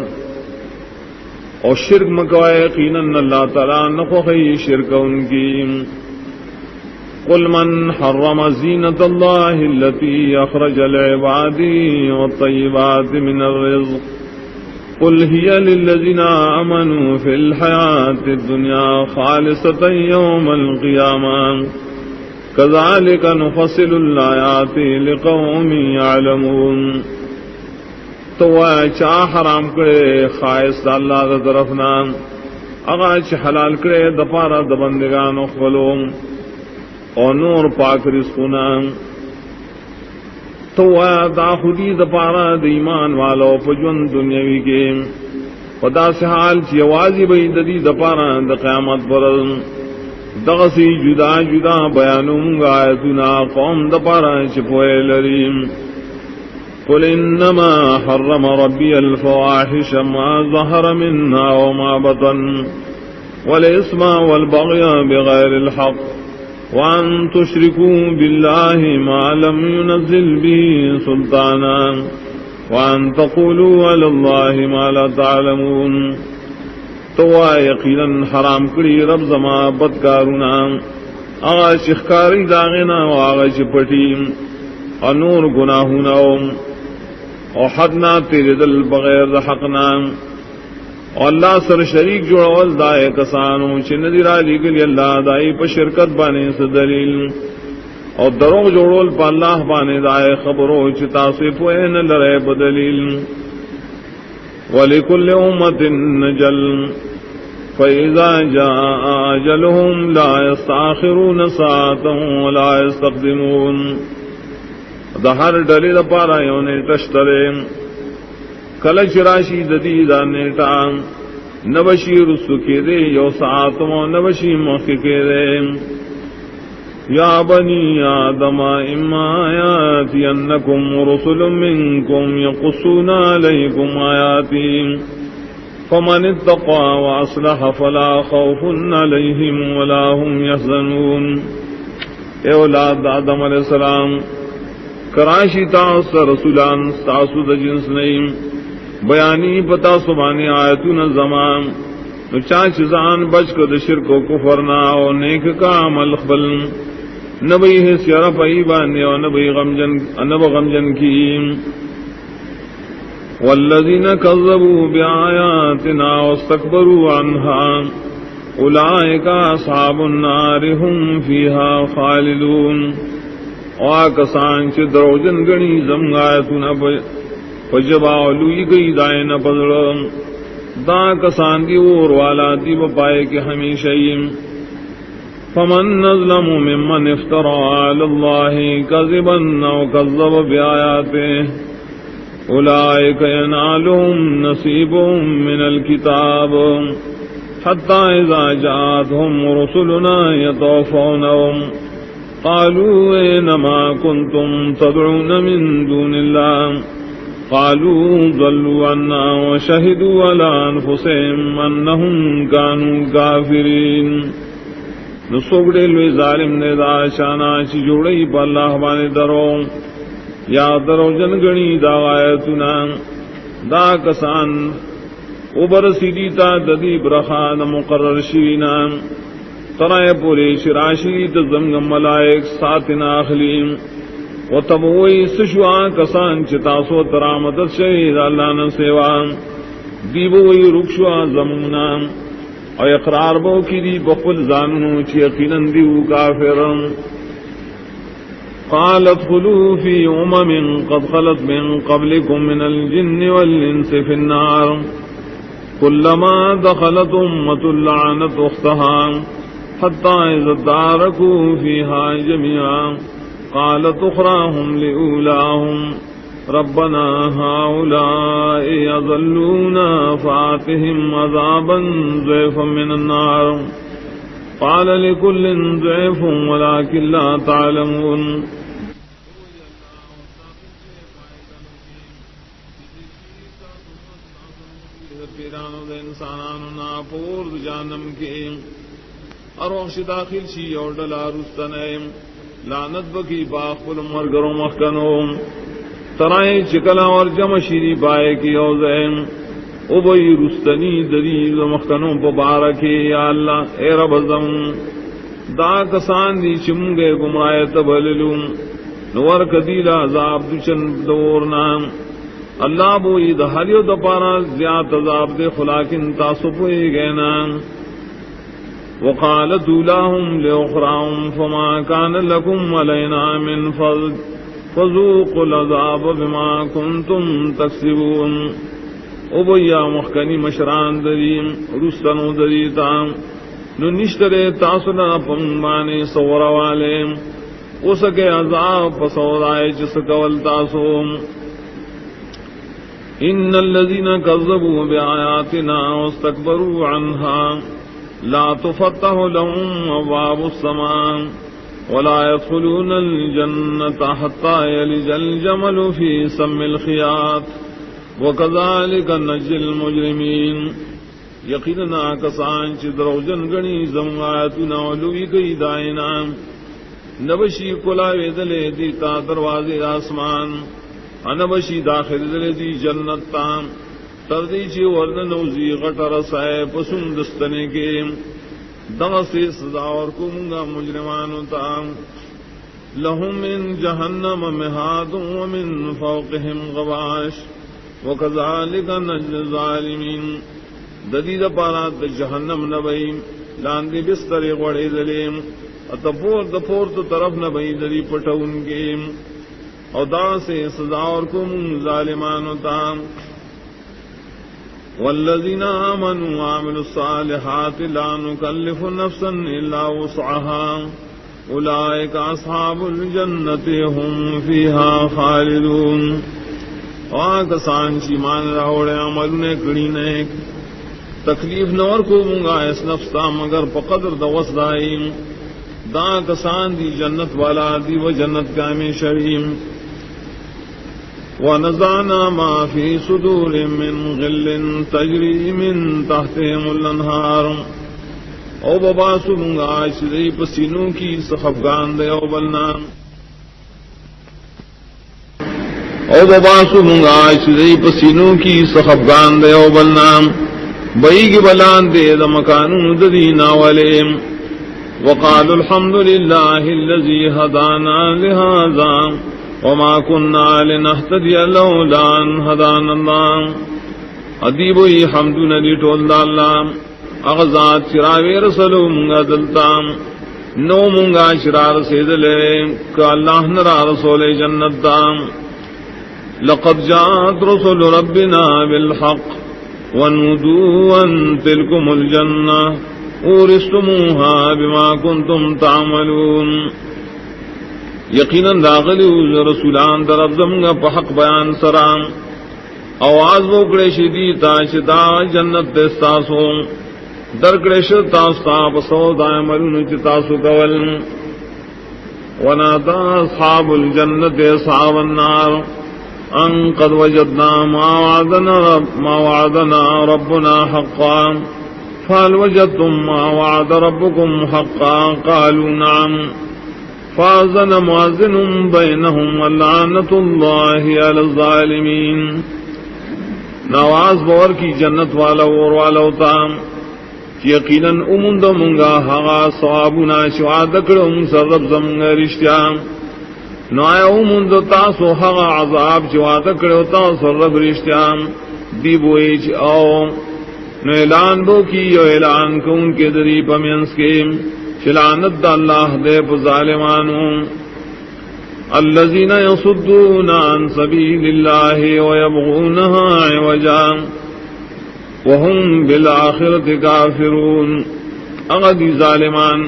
اور شرک مکوئے یقیناً اللہ تعالیٰ نخوخی شرک ان کی. قل من حرم زینت اللہ التي اخرج لعباده والطیبات من الرزق قل هي للذین آمنوا في الحیاة الدنیا خالصة یوم القیامہ كذلك نفصل الآیات لقوم يعلمون. تو چا حرام کرے خائص اللہ دا طرفنا اگا چ حلال کرے دپارا دبندگان اخبلو اور نور پاک رزقنا. تو دا خودی دپارا د ایمان والو پجون دنیاوی کے پدا سے حال چی آوازی بئی ددی دپارا د قیامت پر دغسی جدا جدا بیانوں گا آیتنا قوم دپارا چپوئے لریم. قل انما حرم ربی الفواحش ما ظهر منها وما بطن والاسم والبغي بغير الحق وان تشركوا بالله ما لم ينزل به سلطانا وان تقولوا على الله ما لا تعلمون. تو یقینا حرام کری رب زما بدکارونا آغا شخکاری داغنا و آغا چپٹی اور نور گناہونا اور حد نہ تیرے دل بغیر حق نام اور اللہ سر شریک جوڑول دائے کسانو چندی را لیگلی اللہ دائی پا شرکت بانے سے دلیل اور دروغ جوڑول پا اللہ بانے دائے خبرو چتا صفوین لرے بدلیل وَلِكُلِّ أُمَّةٍ نَجَلٌ فَإِذَا جَاءَ أَجَلُهُمْ لَا يَسْتَأْخِرُونَ سَاعَةً وَلَا يَسْتَقْدِمُونَ دہر ڈلی دا پارا یونے تشترے کلچ راشی ددیدہ نیٹا نبشی رسو کے دے یو ساعتمو نبشی موقع کے دے یا بنی آدم اما آیاتی انکم رسل منکم یقصون علیکم آیاتی فمن اتقا واصلح فلا خوف علیہم ولا هم یحزنون. اے اولاد آدم علیہ السلام کراشی تاس رسولان تاسو دا جنس نیم بیانی پتا سبانی آیتون زمان چاچ زان بچ کو دا شرک و کفرنا و نیک کا عمل خبل نبی ہے سیارہ پئی بانے و نبی غمجن کی والذین کذبوا بآیاتنا واستکبروا عنها اولئک اصحاب النار هم فیہا خالدون. کسان چ دروجن گنی زمگایتنا پجباولوی گئی دائن پدڑ دا کسان دی اور والا دی بپائے کے ہمیشہ. فمن نظلم ممن افترى على الله كذبا او كذب بآياته اولئك ينالهم نصيبهم من الكتاب حتى اذا جاءتهم رسلنا يتوفونهم قالوا اينما كنتم تدعون من دون الله قالوا ضلوا عنا وشهدوا على انفسهم انهم كانوا كافرين. نسوگڑے لوی ظالم نے دا شانا چی جوڑی پا اللہ بانے درو یا درو جنگنی دا آیتنا دا کسان اوبر سیدیتا ددی برخان مقرر شوینا ترائے پوری شراشی تزمگ ملائک ساتنا اخلیم و تبوئی سشوا کسان چتاسو ترامدت شہید اللہ نسیوان دیبوئی رکشوا زمونا اور اقرار بو کی دی بخل زاننو چی یقیناً دیو کافرن. قالت خلو فی امم قد خلت من قبلکم من الجن والانس فی النار كلما دخلت امت لعنت اختها حتى اذا اداركوا فيها جميعا قالت اخراهم لأولاهم ربنا هؤلاء يضلونا فآتهم عذابا ضعفا من النار قال لكل ضعف ولكن لا تعلمون. انساناننا پور جانم کے اروش داخل شی اور ڈلا رستنیم لعنت بکی باخل مرگروں مخکنوں ترائیں چکلا اور جمع شیری پائے کی اوزین ابئی رستنی دلیل مخکنوں پبارکی یا اللہ اے رب زم دا کسان دی چمگے گمرائے تبللوں نور کدیل عذاب دچن دورنام اللہ بوئی دہریو دپارا زیاد عذاب دے خلاکن تاسپوئی گینام. وقالت اولاهم لأخراهم فما كان لكم علينا من فضل فذوقوا العذاب بما كنتم تكسبون. ابیا مخکنی مشران دریم رستنو دریتام نو نشترے تاسنا پمانے سورا والے اسکے عذاب پسورائے جسکول تاسوم. ان الذين كذبوا بآياتنا واستكبروا عنها لا تفتح لهم ابواب السماء ولا يدخلون الجنة حتى يلج الجمل في سم الخياط وكذلك نجزي المجرمين. یقینا کسان چ دروجن گنی زمایتنا ولوی گئی دائنا نبشی کلا ویدلے دیتا دروازے آسمان انبشی داخل دلے دی جنت تام تردی چی ورن نوزی غٹر سائے پسن دستنے کے دغ سے سزا اور کمگا مجرمانو تام. لهم من جهنم مهاد ومن فوقهم غواش وكذلك نجزي الظالمين. ددید پارات جہنم نبئی لاندی بستر غڑے دلیم اتپور دپور تو طرف نبئی دری پٹون کے اور دا سے سزا اور کم ظالمان تام. والذین آمنوا وعملوا الصالحات لا نکلف نفسا الا وسعها اولئک اصحاب الجنت هم فیها خالدون. کسان چی مان راوڑے عمل نے کڑی نیک تکلیف نور کو منگا اس نفسا مگر پقدر دوس دائیم دا کسان دی جنت والا دی و جنت کا میں شریم. ونزعنا ما في صدور من غل تجري من تحتهم الانهار. او بباسو منگا شدی پسینوں کی سخفگان دے او بلنا او بباسو منگا شدی پسینوں کی سخفگان دے او بلنا بئی کی بلان دے دا مکانون ددینا ولیم. وقالوا الحمد لله الذي هدانا لهذا وما كنا لنهتدي لولا ان هدانا الله. ادیب وی حمد ندی ٹول دا اللہ اغزاد چراوی رسلو منگا دلتام نو منگا شرار سیدلے کہ اللہ نرا رسول جنت دام. لقد جاءت رسل ربنا بالحق ونودوا ان تلكم الجنة اورثتموها بما كنتم تعملون. یقیناً داخلی رسولان در افزمگا پحق بیان سرام آواز وکڑے شدی تاشدا جنت دستاسو درکڑے شتاستا پسو دائمرون چتاسو کول. ونادا اصحاب الجنت اصحاب النار ان قد وجدنا ما وعدنا ربنا حقا فهل وجدتم ما وعد ربكم حقا قالوا نعم فاذن مؤذن بينهم ولعنة الله على الظالمين. نواز بور کی جنت والا اور والا تام یقیناً امند منگا ہا ثوابنا شواد کرم سرب زمگا رشتیا نایا امند تاسو ہا عذاب شواد کرو تاسو رب رشتیا دی بوئیچ او نو اعلان بو کی یو اعلان کو ان کے ذری پمینس کے شلانت دا اللہ دے ظالمانوں. الذین یصدون عن سبیل اللہ ویبغونها عوجا وهم بالآخرت کافرون. اغدی ظالمان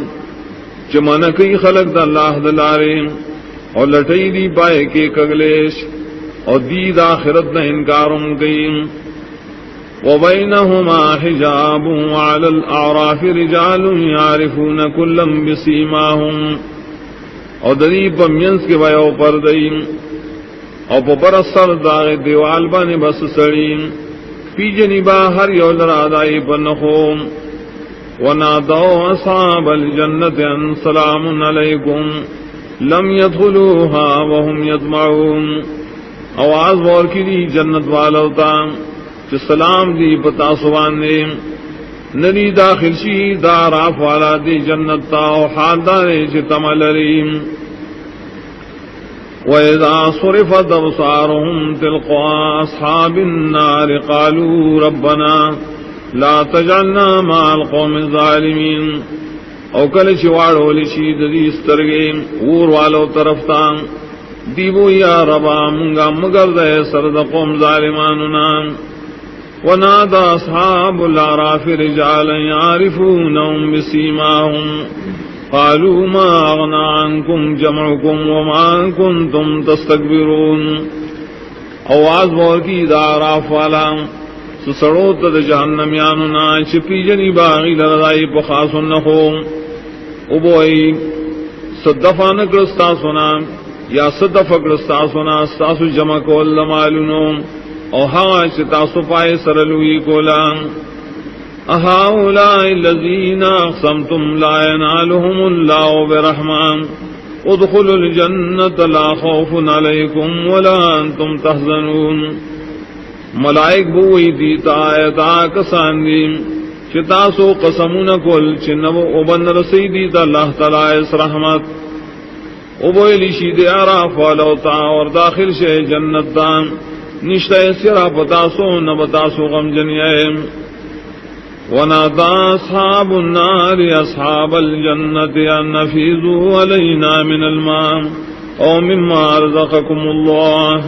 چمنکی خلق دا اللہ دلارے اور لٹئی دی پائے کے کگلیش اور دید آخرت نہ انکارم کئیم. وبينهما حجاب وعلى الأعراف رجال يعرفون كلا بسيماهم. اور دری پمینس کے ویو پردین اور پپر سر داغ دیوال بانے بس سڑین پی جنبا ہر یو لرادائی پنخوم. ونادوا اصحاب الجنت ان سلام علیکم لم يدخلوها وهم يطمعون. آواز وار کی دی جنت والوتا کہ سلام دی پتا سوانے ندی داخل شی داراف والا دی جنت تا و حال دارے چتم لریم. وَإِذَا صُرِفَتْ أَبْصَارُهُمْ تِلْقَاءَ أَصْحَابِ النَّارِ قَالُوا رَبَّنَا لَا تَجْعَلْنَا مَعَ الْقَوْمِ الظَّالِمِينَ. او کل چواڑو لشی دی استرگیم اور والو طرف تام دیبو یا ربا منگا مگر دے سرد قوم ظالماننا. ونادى أصحاب الأعراف رجالا يعرفونهم بسيماهم قالوا ما أغنى عنكم جمعكم وما كنتم تستكبرون. آواز بور کی دا عراف والا سسڑوت دا جہنمیاننا چپی جنی باغی لردائی پخاس نخو ابوئی صدفا نکرستا سنا یا صدفا کرستا سنا ستاسو جمع کول لمالنو او ہوا چتاسو پائے سرلوی کولا. اہاؤلائی الذین اقسمتم لا ینالهم اللہ برحمان ادخلوا الجنت لا خوف علیکم ولا انتم تحزنون. ملائک بوئی دیتا آیتا کسان دیم چتاسو قسمون کل چنو ابن رسی دیتا اللہ تعالی اس رحمت ابویلی شید عراف والوتا اور داخل شے جنت دان نشتہ سرا پتاسو نبتاسو غم جنیائم ونادى أصحاب النار أصحاب الجنة أن نفيذوا علينا من الماء أو مما رزقكم الله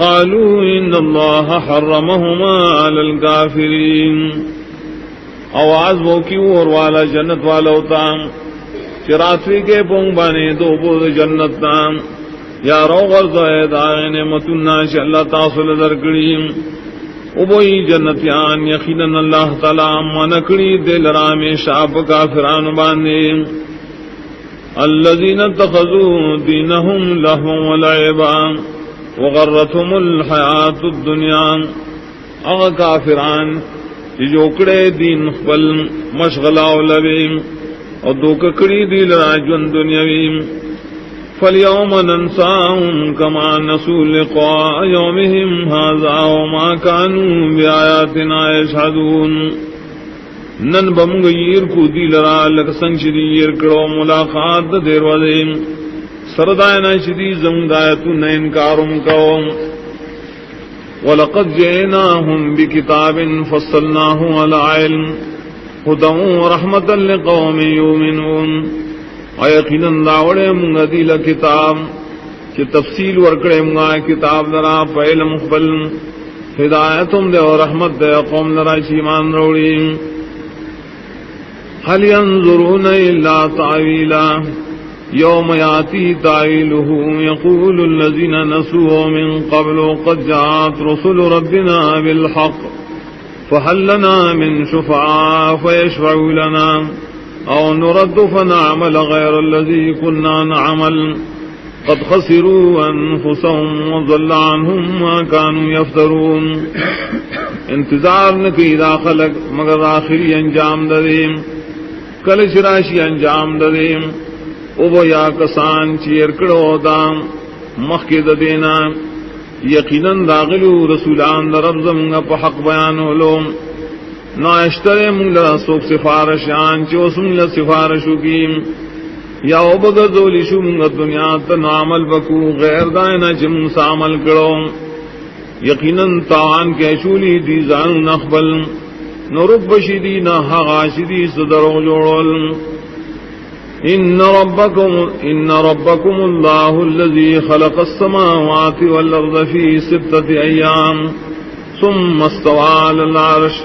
قالوا إن الله حرمهما على الكافرين آواز وہ کی اور والا جنت والا ہوتا چراتوی کے پونگ بانے دو بود جنت نام یا رو غرض دائن متنا چ اللہ تعالی درکڑی ابوئی جنتیان یقیناً اللہ تعالی منکڑی دل رام شاپ کافران باندے الذین اتخذوا دینہم لہوا ولعبا وغرتهم الحیات الدنیا اغا کافران جوکڑے دین خبل مشغلہ لبیم اور دوککڑی دل راجون دنیاویم فَالْيَوْمَ نَنْسَاهُمْ كَمَا نَسُوا لِقَاءَ يَوْمِهِمْ هَذَا وَمَا كَانُوا بِآيَاتِنَا يَجْحَدُونَ نن بمغیر کو دیل را لک سنگ شدیر کرو ملاقات دیر وزیم سردائنا شدی زمدایتو نا انکارم کو وَلَقَدْ جِئْنَاهُمْ بِكِتَابٍ فَصَّلْنَاهُ عَلَى عِلْمٍ هُدًى وَرَحْمَةً لِقَوْمٍ يُؤْمِنُونَ یقیناً داوڑے منگا دیل کتاب کہ تفصیل ورکڑے منگا کتاب درا پہل مقبل ہدایتم دے اور رحمت دے قوم درا ایمان روڑی هل ينظرون الا تعویلا یوم یاتی تعویلہ یقول الذین نسوا من قبل قد جاءت رسل ربنا بالحق فهل لنا من شفعاء فيشفعوا لنا او نرد فنعمل غير الذي كنا نعمل قد خسروا انفسهم وضل عنهم ما كانوا يفترون انتظار نکی دا خلق مگر آخری انجام ددیم کل شراشی انجام ددیم او وہ یا کسان چیر کڑو دام مخید دینا یقیناً داغلو رسولان در رب زمگا پا حق بیانو لوم نا اشترے منگلہ سوک سفارشان چو سنگلہ سفارشو کیم یا او بگردولی شو منگا دنیا تن عمل بکو غیر دائنا چم سامل کرو یقیناً تاوان کیشولی دی زانو نخبل نرب بشیدی نا حغاشدی صدرو جوڑول ان ربکم اللہ الذی خلق السماوات والارض فی 6 ایام ثم استوى على العرش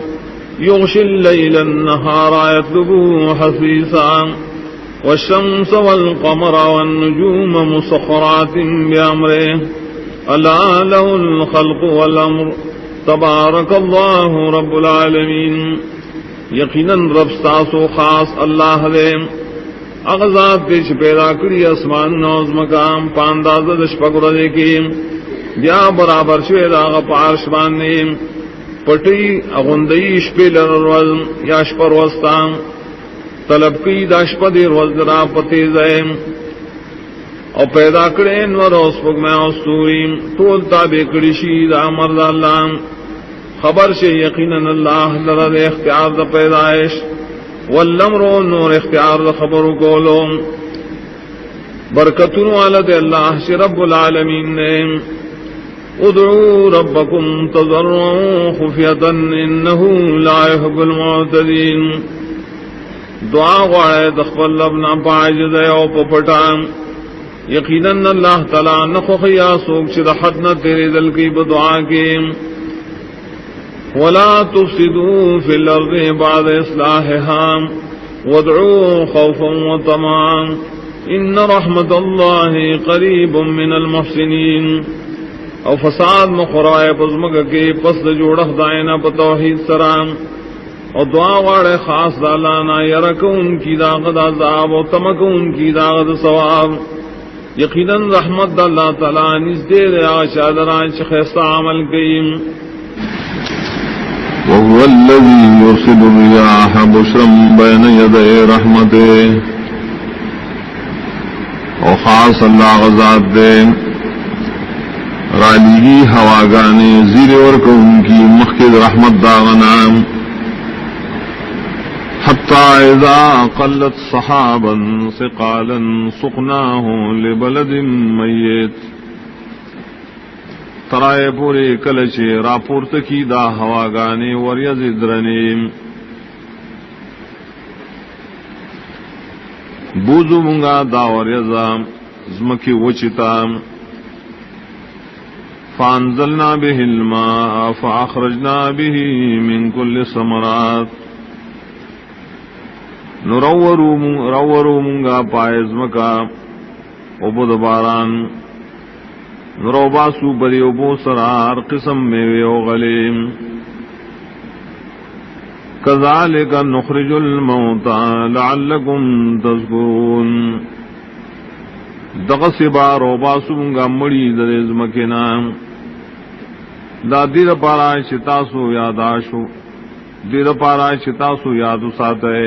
يغشي الليل النهار يطلبه حثيثا والشمس والقمر والنجوم مسخرات بأمره ألا له الخلق والأمر تبارك الله رب العالمين یقیناً رب ستاسو خاص اللہ دے اغزاد پیش پیدا کری اسمان نوز مقام پانداز دشپک رضے کی بیا برابر شوید آغا پارش باندیم پٹی اغندئی شپی لرروز یا شپر وستان طلب کی دا شپا دیر وزدرا پتیزائیم او پیدا کرین وروس پک میں استوریم طول تابع کرشی دا مرد اللہ خبر سے یقیناً اللہ لرد اختیار دا پیدائش والامر نور اختیار دا خبرو کولو برکتن والد اللہ سے رب العالمین نے ادعوا ربکم تضرعا خفیتا انہو لا يحب المعتدین دعا غوائے دخبر لبنا پاعجد او پپٹا یقیناً اللہ تعالیٰ نخوخیا سوک چھ حدنا تیرے دل کی بدعا کے ولا تفسدوا في الارض بعد اصلاحها وادعوا خوفا وطمعا ان رحمت اللہ قریب من المحسنین او فساد مخرائے پزمک کے پس جوڑخ دائنا پتوحید سرام او دعا واڑے خاص دالانا یرکون کی داغد عذاب و تمکون کی داغد ثواب یقیناً رحمت اللہ تعالیٰ نزدے دیا شادران شخص عمل کیم وهو الذي يرسل الرياح بشرا بين يدي رحمته او خاص اللہ غزاد دے رالیگی ہواگانے زیر ورکو ان کی مخید رحمت داغنا حتی حتى إذا قلت صحابا ثقالا سقناه لبلد ميت ترائے پورے کلچے راپورت کی دا ہواگانے وریز درنے بوزو منگا دا وریزا زمکی وچتا فانزلنا به الماء فاخرجنا به من كل الثمرات نورو منگا پائز مکا عبد باران نورو باسو بری ابو سرار قسم میں غلیم كذلك نخرج الموتى لعلكم تذكرون دغسبا رو باسو منگا مڑی درز مکنا دا دیر پارا شتاسو یاداشو دیر پارا شتاسو یادو ساتے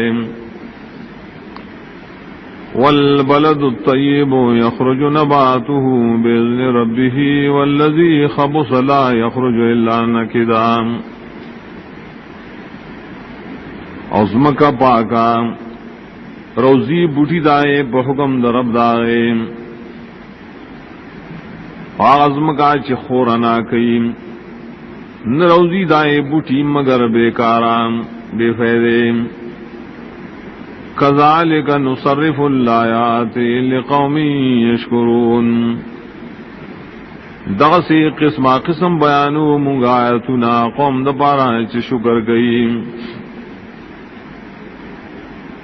والبلد الطيب يخرج نباته بإذن ربه والذي خبث لا يخرج إلا نكدا عظمك پاکا روزی بوٹی دائے بحکم درب دائے عظم کا چخورنا کئی نروزی دائے بوٹی مگر بیکارام بے فیدے كذلك نصرف الآيات لقوم يشكرون دغسی قسم بیانو منگایتنا قوم دپارا چ شکر گئی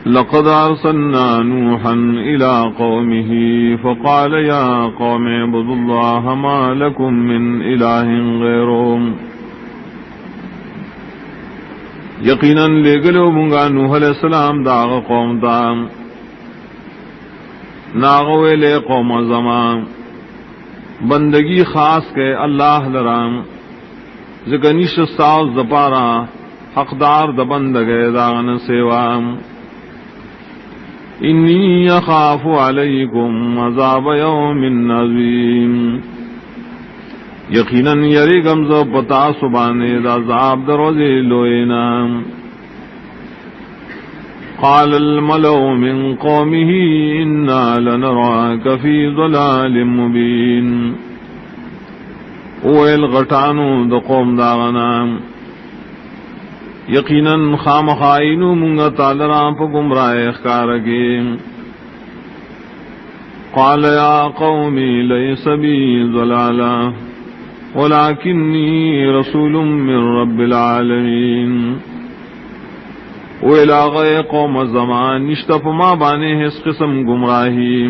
لقد أرسلنا نوحا إلى قومه فقال يا قوم اعبدوا الله ما لكم من إله غيره یقیناً لے گلو منگا نوح علیہ السلام داغ قوم دام ناغوے لے قوم زمان بندگی خاص کے اللہ لرام زگنیش ساز دپارا حقدار دبندگے داغن سیوام انی اخاف علیکم عذاب یوم عظیم یقیناً یری گمزو پتا سبانے دا عذاب دروزے لوئینا قال الملأ من قومه انا لنراك في ضلال مبین اویل غٹانو دا قوم داغنا یقیناً خامخائنو منگا تالران پا گمراہ اخکارگی قال یا قومی لیس بی ضلالا ولكنني رسول من رب العالمين وإلى غير قوم الزمان نشتف ما بانے اس قسم گمراہی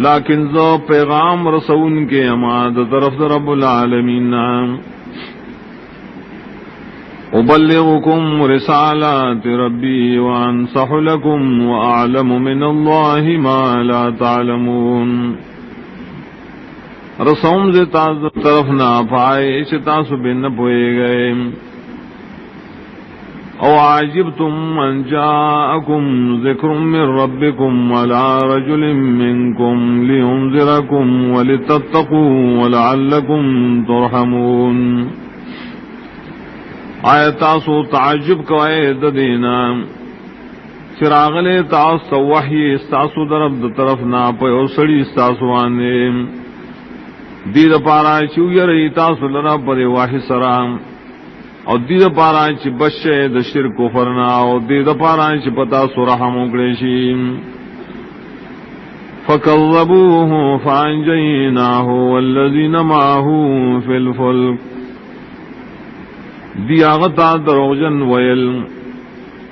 لیکن ذو پیغام رسول کے اماد طرف رب العالمین ابلغكم رسالات ربي وانصح لكم واعلم من الله ما لا تعلمون رسوم سے تاز طرف نہ پائے چتاس بن پوئے گئے او عجبتم ان جاءكم ذکر من ربكم على رجل منكم لينذركم ولتتقوا ولعلكم ترحمون آیا تاسو تعجب کوئے دینا چراغلے تاسو وحی استاسو درب طرف نہ پے او سڑی استاسو آنے دید پارا چویری تاسو لرا پر واحد سرام او دید پارا چ بشے د شرک کفرنا او دید پارا چ پتا سرحم گریشیم فکذبوه فانجیناه والذین معه فی الفلک دیاغتا دروجن ویل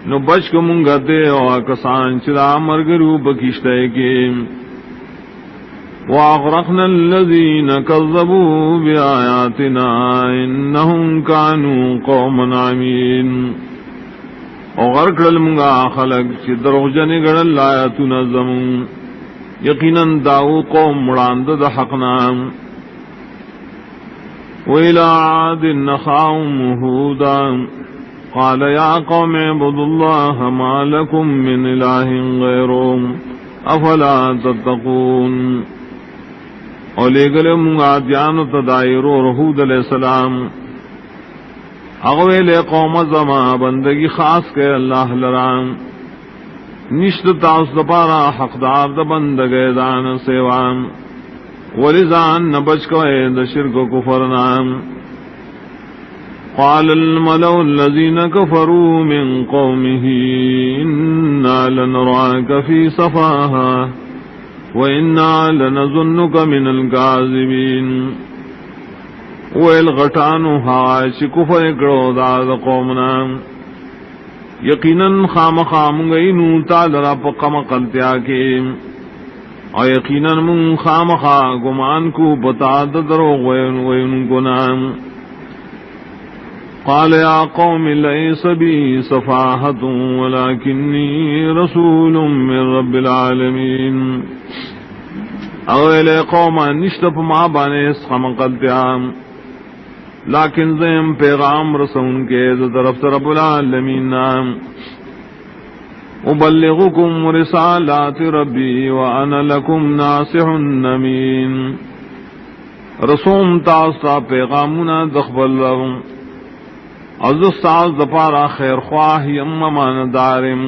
نو بچ کو منگا دے او کسان چرا مرگرو بکشتے کے وَأَغْرَقْنَا الَّذِينَ كَذَّبُوا بِآيَاتِنَا إِنَّهُمْ كَانُوا قَوْمًا عَمِينَ اور غرق للمنگا خلق چی دروغجن گڑل آیاتنا زمون یقیناً داو قوم مراند دا حقنا وَإِلَىٰ عَادٍ أَخَاهُمْ هُودًا قَالَ يَا قَوْمِ اعْبُدُوا اللَّهَ مَا لَكُمْ مِنْ إِلَٰهٍ غَيْرُهُ أَفَلَا تَتَّقُونَ اور لے گلے منگا دیانو تدائر اور حود علیہ السلام اغویل قوم زما بندگی خاص کے اللہ لرام نشت تاس دپارا حقدار د بندگی دان سیوام ولزان نبچ کوئے د شرک و کفر نام قال الملأ الذين كفروا من قومه إنا لنراك في سفاهة وإنا لنظنك من الكاذبين وَالْغَتَانُهَا شِكُفَ اِقْرَوْ دَعَدَ قَوْمْنَا یقیناً خام گئینو تالرا پقم قلتیا کے اور یقیناً من خام گمان کو بتا دروغ وین گنام قال يا قوم ليس بي سفاهة ولكني رسول من رب العالمين اغویل قوم نشتپ ما بانے خام قلتیام لیکن زیم پیغام رسون کے طرف رب العالمین نام ابلغکم رسالات ربی وانا لکم ناصح امین رسوم تاستا پیغامنا دخبل لهم از استاذ دپارا خیر خواہ یممان دارم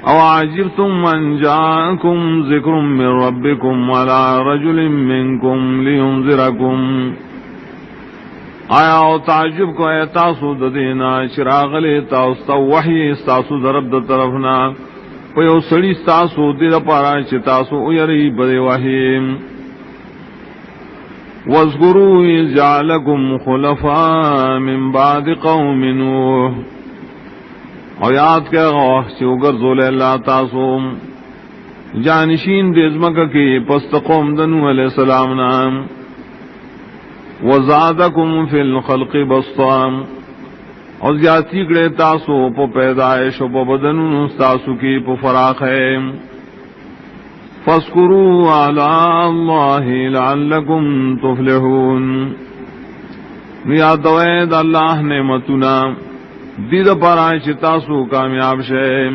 او عجبتم من جاءكم ذکر من ربکم على رجل منکم لینذرکم آیا او تعجب کو اے تاسو ددینا چراغ لے تاسو وحی تاسو درب د طرفنا پیو سڑی تاسو دیر پارا چ تاسو یری بد وحی واذکروا اذ جعلکم خلفاء من بعد قوم نوح اور یاد کے غوح چوگر زول اللہ تاسو جانشین دیزمک کی پست قوم دنو علیہ السلام نام وزادکم فی الخلق بسطام اور زیادتی گڑے تاسو پو پیدائش و پو بدنو تاسو کی پو فراخ ہے فاذکروا علی اللہ لعلکم تفلحون یاد دوید اللہ نعمتنا دید پارائے چتاسو کامیاب شے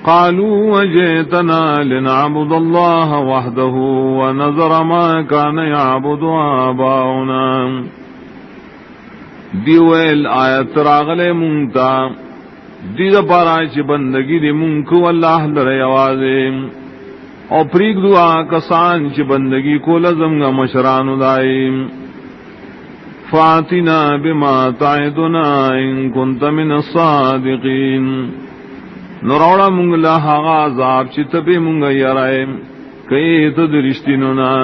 قالوا وجئتنا لنعبد اللہ وحدہ ونذر ما كان يعبد آباؤنا دیویل آیت راغلے مونتا دید پارائے چ بندگی دی مونکو اللہ لرے آوازے اور پریگ دعا کسان چ بندگی کو لزم گا مشران دائیم فاتنا بما تعدنا ان كنت من الصادقین نروڑا منگلا حقا عذاب چتپی منگا یرائے کئی تدرشتننا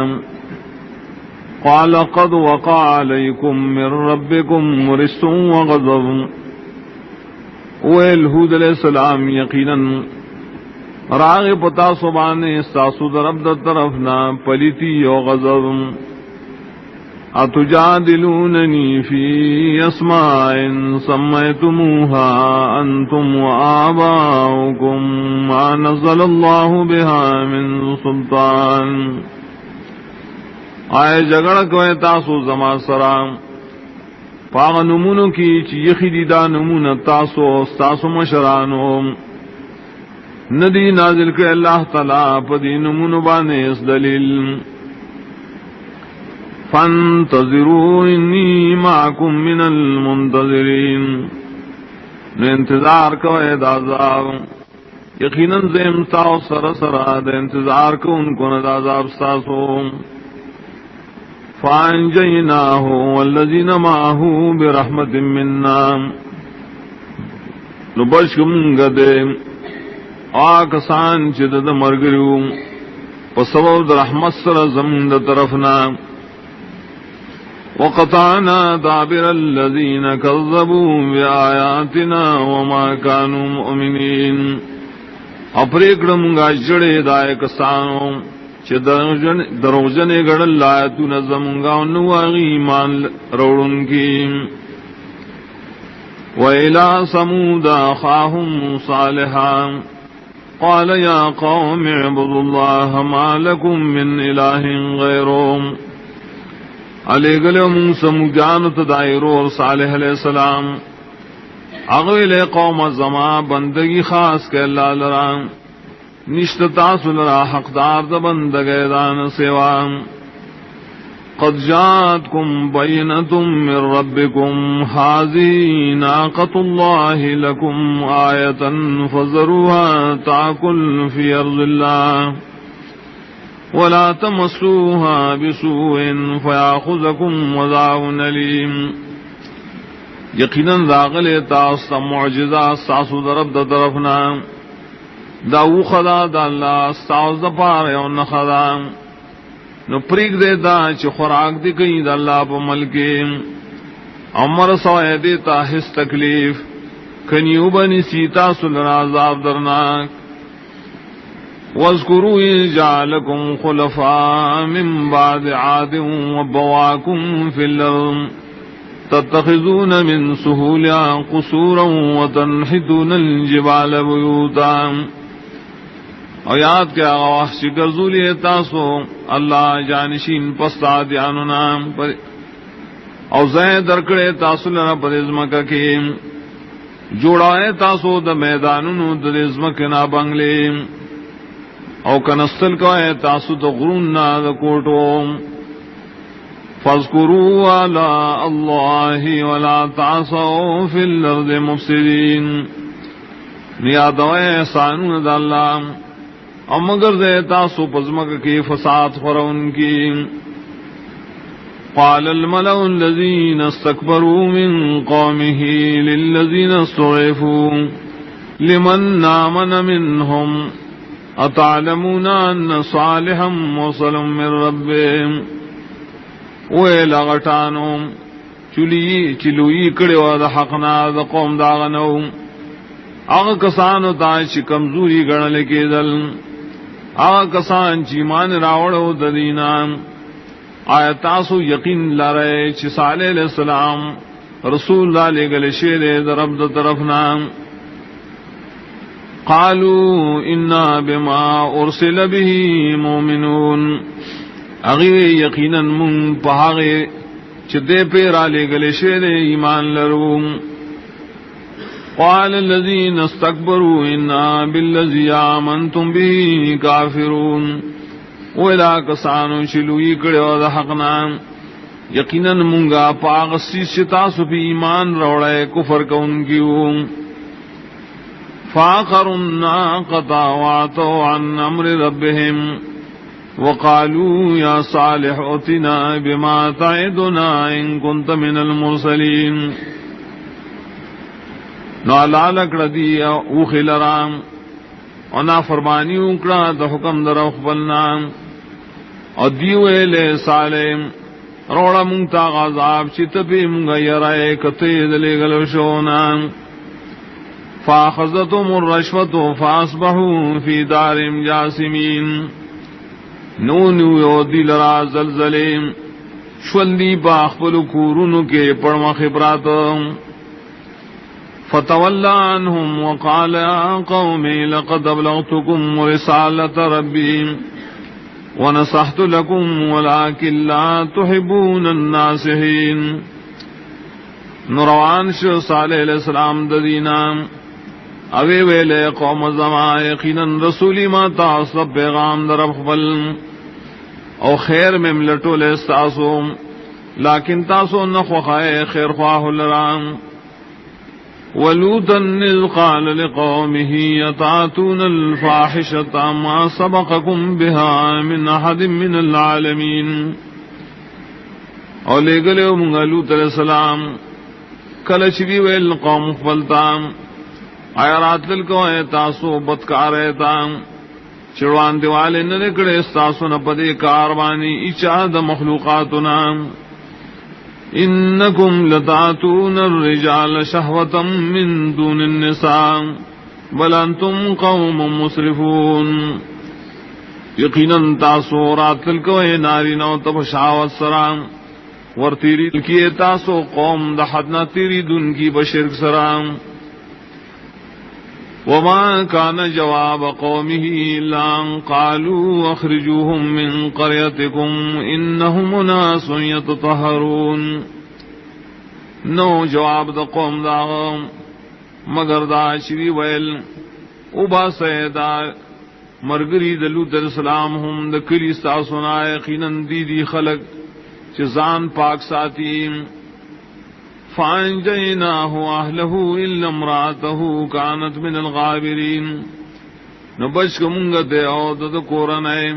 قال قد وقع علیکم من ربکم رجس وغضب ویل ہود علیہ السلام یقیناً راغ پتا سبانے ساسو درب در طرفنا پلیتی و غضب اتجادلوننی فی اسماء سمیتموها انتم وآباؤکم ما نزل اللہ بها من سلطان آئے جگڑ کوئے تاسو زما سرام پاغ نمونو کی چیخی دیدہ نمون تاسو استاسو مشرانو ندی نازل کے اللہ تعالیٰ پدی نمونو بانے اس دلیل فانتظروا انی معکم من المنتظرین نے انتظار کوئے دازاب یقیناً زیم تاو سر سرا دے انتظار کو ان کو ندازاب ساسو فانجیناہ والذین معاہو برحمت مننا نبشکم گدے آکسان چدد مرگریو پسبب رحمت سر زمد طرفنا وقطعنا دابر الذين كذبوا بآياتنا وما كانوا مؤمنين اپریکڑ منگا جڑے دائے کسانوں چھ دروجنے گڑل لایتو نظمنگا انواغی ایمان روڑن کی وَإِلَىٰ ثَمُودَ أَخَاهُمْ صَالِحًا قَالَ يَا قَوْمِ اعْبُدُوا اللَّهَ مَا لَكُم مِّنْ إِلَٰهٍ غَيْرُهُ علی گلے من سمجان تدائرو اور صالح علیہ السلام اغویل قوم زما بندگی خاص کے اللہ لرام نشت تاسو لرا حقدار دا بندگی دان سیوام قد جاءتكم بينة من ربكم هذه ناقة الله لكم آية فذروها تأكل في أرض الله ولا تمسوها بسوء فيأخذكم عذاب أليم. یقیناً راغل تاس معجزہ ساسو درب دا طرفنا داو خدا دا اللہ ساز دا پار یون خدا نو پریک دیتا چی خوراک دی کئی دا اللہ پا ملکی عمر سوائے دیتا حس تکلیف کنیو بنی سیتا سلنا عذاب درناک. وَاذْكُرُوا إِذْ جَعَلَكُمْ خُلَفَاءَ مِنْ بَعْدِ عَادٍ وَبَوَّاكُمْ فِي الْأَرْضِ تَتَّخِذُونَ مِنْ سُهُولِهَا قُصُورًا وَتَنْحِتُونَ الْجِبَالَ بُيُوتًا. اور یاد کیا آواز شکر زولی تاسو اللہ جانشین پستا دیانو نام پر او زین درکڑے تاسو لنا پر ازمکا کی جوڑائے تاسو دا میدانونو دا ازمکنا بنگلے او کنستل کوئے تاسو دا غروننا دا کوٹو. فاذکروا آلاء اللہ ولا تعصوا فی الارض مفسدین. نیادوئے احسانون دا اللہ اور مگر دے تاسو پزمک کی فساد خورون کی. قال الملأ الذين استكبروا من قومه للذين استضعفوا لمن آمن منهم أتعلمون أن صالحا مرسل من ربهم. ویلا غٹانو چلوئی کڑیو دا حقنا دا قوم داغنو آغا کسانو تا چی کمزوری گڑھلے کے دل آغا کسان چی مان راوڑو ددینا آیا تاسو یقین لارے چی صالح علیہ السلام رسول اللہ لے گلے شیرے در رب دا طرفنا. قالوا انا بما ارسل به مومنون. اغیر یقیناً من پہاغے چدے پیرا لے گلے شیرے ایمان لرو. قال الذين استكبروا إنا بالذي آمنتم به كافرون. ولا کسانو شلوئی کڑے و دا حقنا یقیناً منگا پاغ سیستاسو پی ایمان روڑے کفر کون کیوں. فاقروا الناقة وعتوا عن امر ربهم وقالوا يا صالح ائتنا بما تعدنا إن كنت من المرسلين. نو علالک ردی اوخی لرام اور نا فرمانی اکڑا دا حکم در اخبلنا اور دیوے لے سالیم روڑا منگتا غازاب چیت پی منگا یرائے کتید لے گلوشونا. فاخذتم الرشوت فاصبحوا فی دارم جاسمین. نونو یو دل را زلزلیم شوندی باخبلو کورونو کے پڑما خبراتم. فتولى عنهم وقال يا قوم لقد أبلغتكم رسالة ربي ونصحت لكم ولكن لا تحبون الناصحين. نروان شو صالح علیہ السلام ددینا اوے ویلے قوم زما یقیناً رسولی ما تاسو پیغام در اخبل او خیر میں ملٹو لے تاسو لیکن تاسو نخوخائے خیر خواہ لرام. ولوطا إذ قال لقومه أتأتون الفاحشة ما سبقكم بها من أحد من العالمين. اور لے گلے منگا لوط علیہ السلام کلچوی ویل قوم خبلتام آیا رات للکو اے تاسو بدکار ایتام چڑوان دیوالے نرکڑے استاسو نپدے کاروانی اچا دا مخلوقاتنا. انکم لتاتون الرجال شہوتا من دون النساء بل انتم قوم مسرفون. یقیناً تاسو رات للکوئے ناری نو تب شاوت سرام ورتیری کیے تاسو قوم دحدنا تیری دن کی بشرک سرام. وما كان جواب قومه إلا أن قالوا أخرجوهم من قريتكم إنهم أناس يتطهرون. نو جواب دا قوم دا مگر دا شری ویل اوبا سیدا مرگری دلو در سلام ہم دا کلی ساسونا یقیناً دی خلق چزان پاک ساتیم فانجیناہ اہلہ الا امرأتہ کانت من الغابرین نو بچ کمونگا دے او دد کورنائے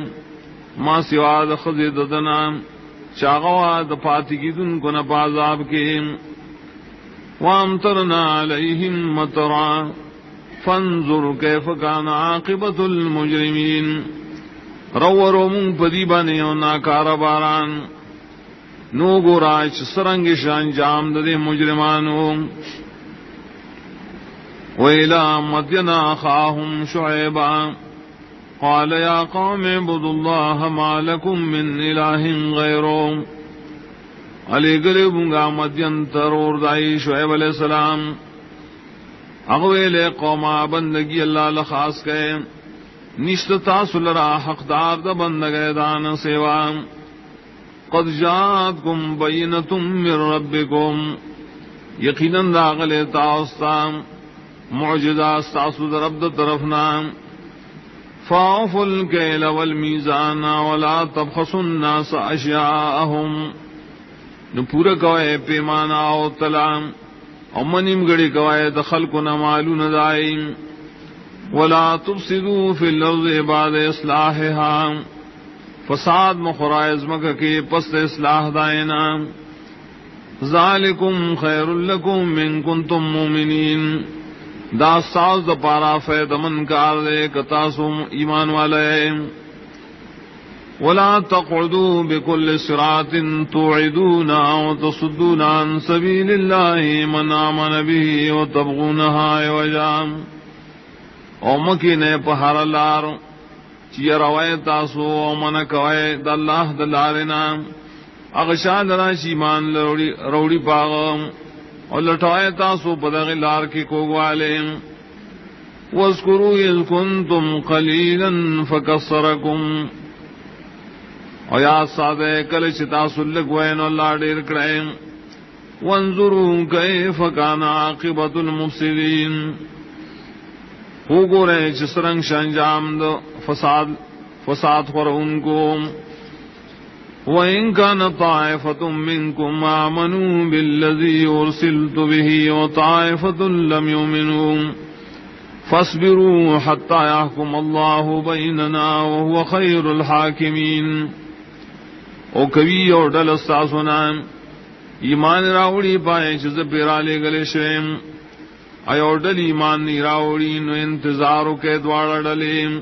ما سوا دخذ ددنا چاغوا د پاتی کی دن کو نپازاب کے وامطرنا علیہم مطرا فانظر کیف کان عاقبت المجرمین رو من پدی بانے او ناکار باران نو گوراچ سرنگ شان جام دے مجرمانو وَإِلَىٰ مَدْيَنَ أَخَاهُمْ شُعَيْبًا قَالَ يَا قَوْمِ اعْبُدُوا اللَّهَ مَا لَكُم مِّنْ إِلَٰهٍ غَيْرُهُ علی گلبنگا مدین ترور دائی شعیب علیہ السلام اغویل قوما بندگی اللہ لخاص کے نشت تاسل را حقدار دا بندگی دان سیوا قد جاءتکم بینتم من ربکم یقینا داغل تاستام معجزہ استاسو در رب طرفنا فاوفوا الکیل والمیزان ولا تبخسوا الناس اشیاءهم نو پورا کوئے پیمانا او تلام او منیم گڑی کوئے دخل کو نمالو ندائیم ولا تفسدوا فی الارض بعد اصلاحها فساد مخرائز مکہ کے پست اصلاح دائنا ذالکم خیر لکم من کنتم مومنین دا ساز دا پارا فید من کار دے کتاسم ایمان والے ولا تقعدوا بكل صراط توعدون وتصدون عن سبيل الله من آمن به وتبغونها عوجا او مکینے پہر لار چی روائے تاسو او من کوئے دا اللہ دلارنا اغشا لنا شیمان روڑی پاغم اور لٹوائے تاسو پدغ لار کی کوگوالے واذکروا اذ کنتم قلیلا فکسرکم اور یاد سادے کل چتاسو لگوین اللہ دیر کرائیں وانظروا کیف کان عاقبت المفسدین ہو گو رہے چسرنگ شنجام دو فساد خور ان کو وَإِن كَانَ طَائِفَةٌ مِّنكُمْ آمَنُوا بِالَّذِي أُرْسِلْتُ بِهِ وَطَائِفَةٌ لَّمْ يُؤْمِنُوا فَاصْبِرُوا حَتَّى يَحْكُمَ اللَّهُ بَيْنَنَا وَهُوَ خَيْرُ الْحَاكِمِينَ او کبھی اور ڈل استاسونا ایمان راوڑی پائے چیز پیرالے گلے شرم اے اور ڈل ایمان نی راوڑی نو انتظارو کے دوارا ڈلیم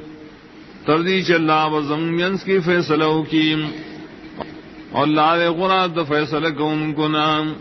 تردی چلا وزمینس کی فیصلہ کی اور لارے غرات فیصلہ کو ان کو نام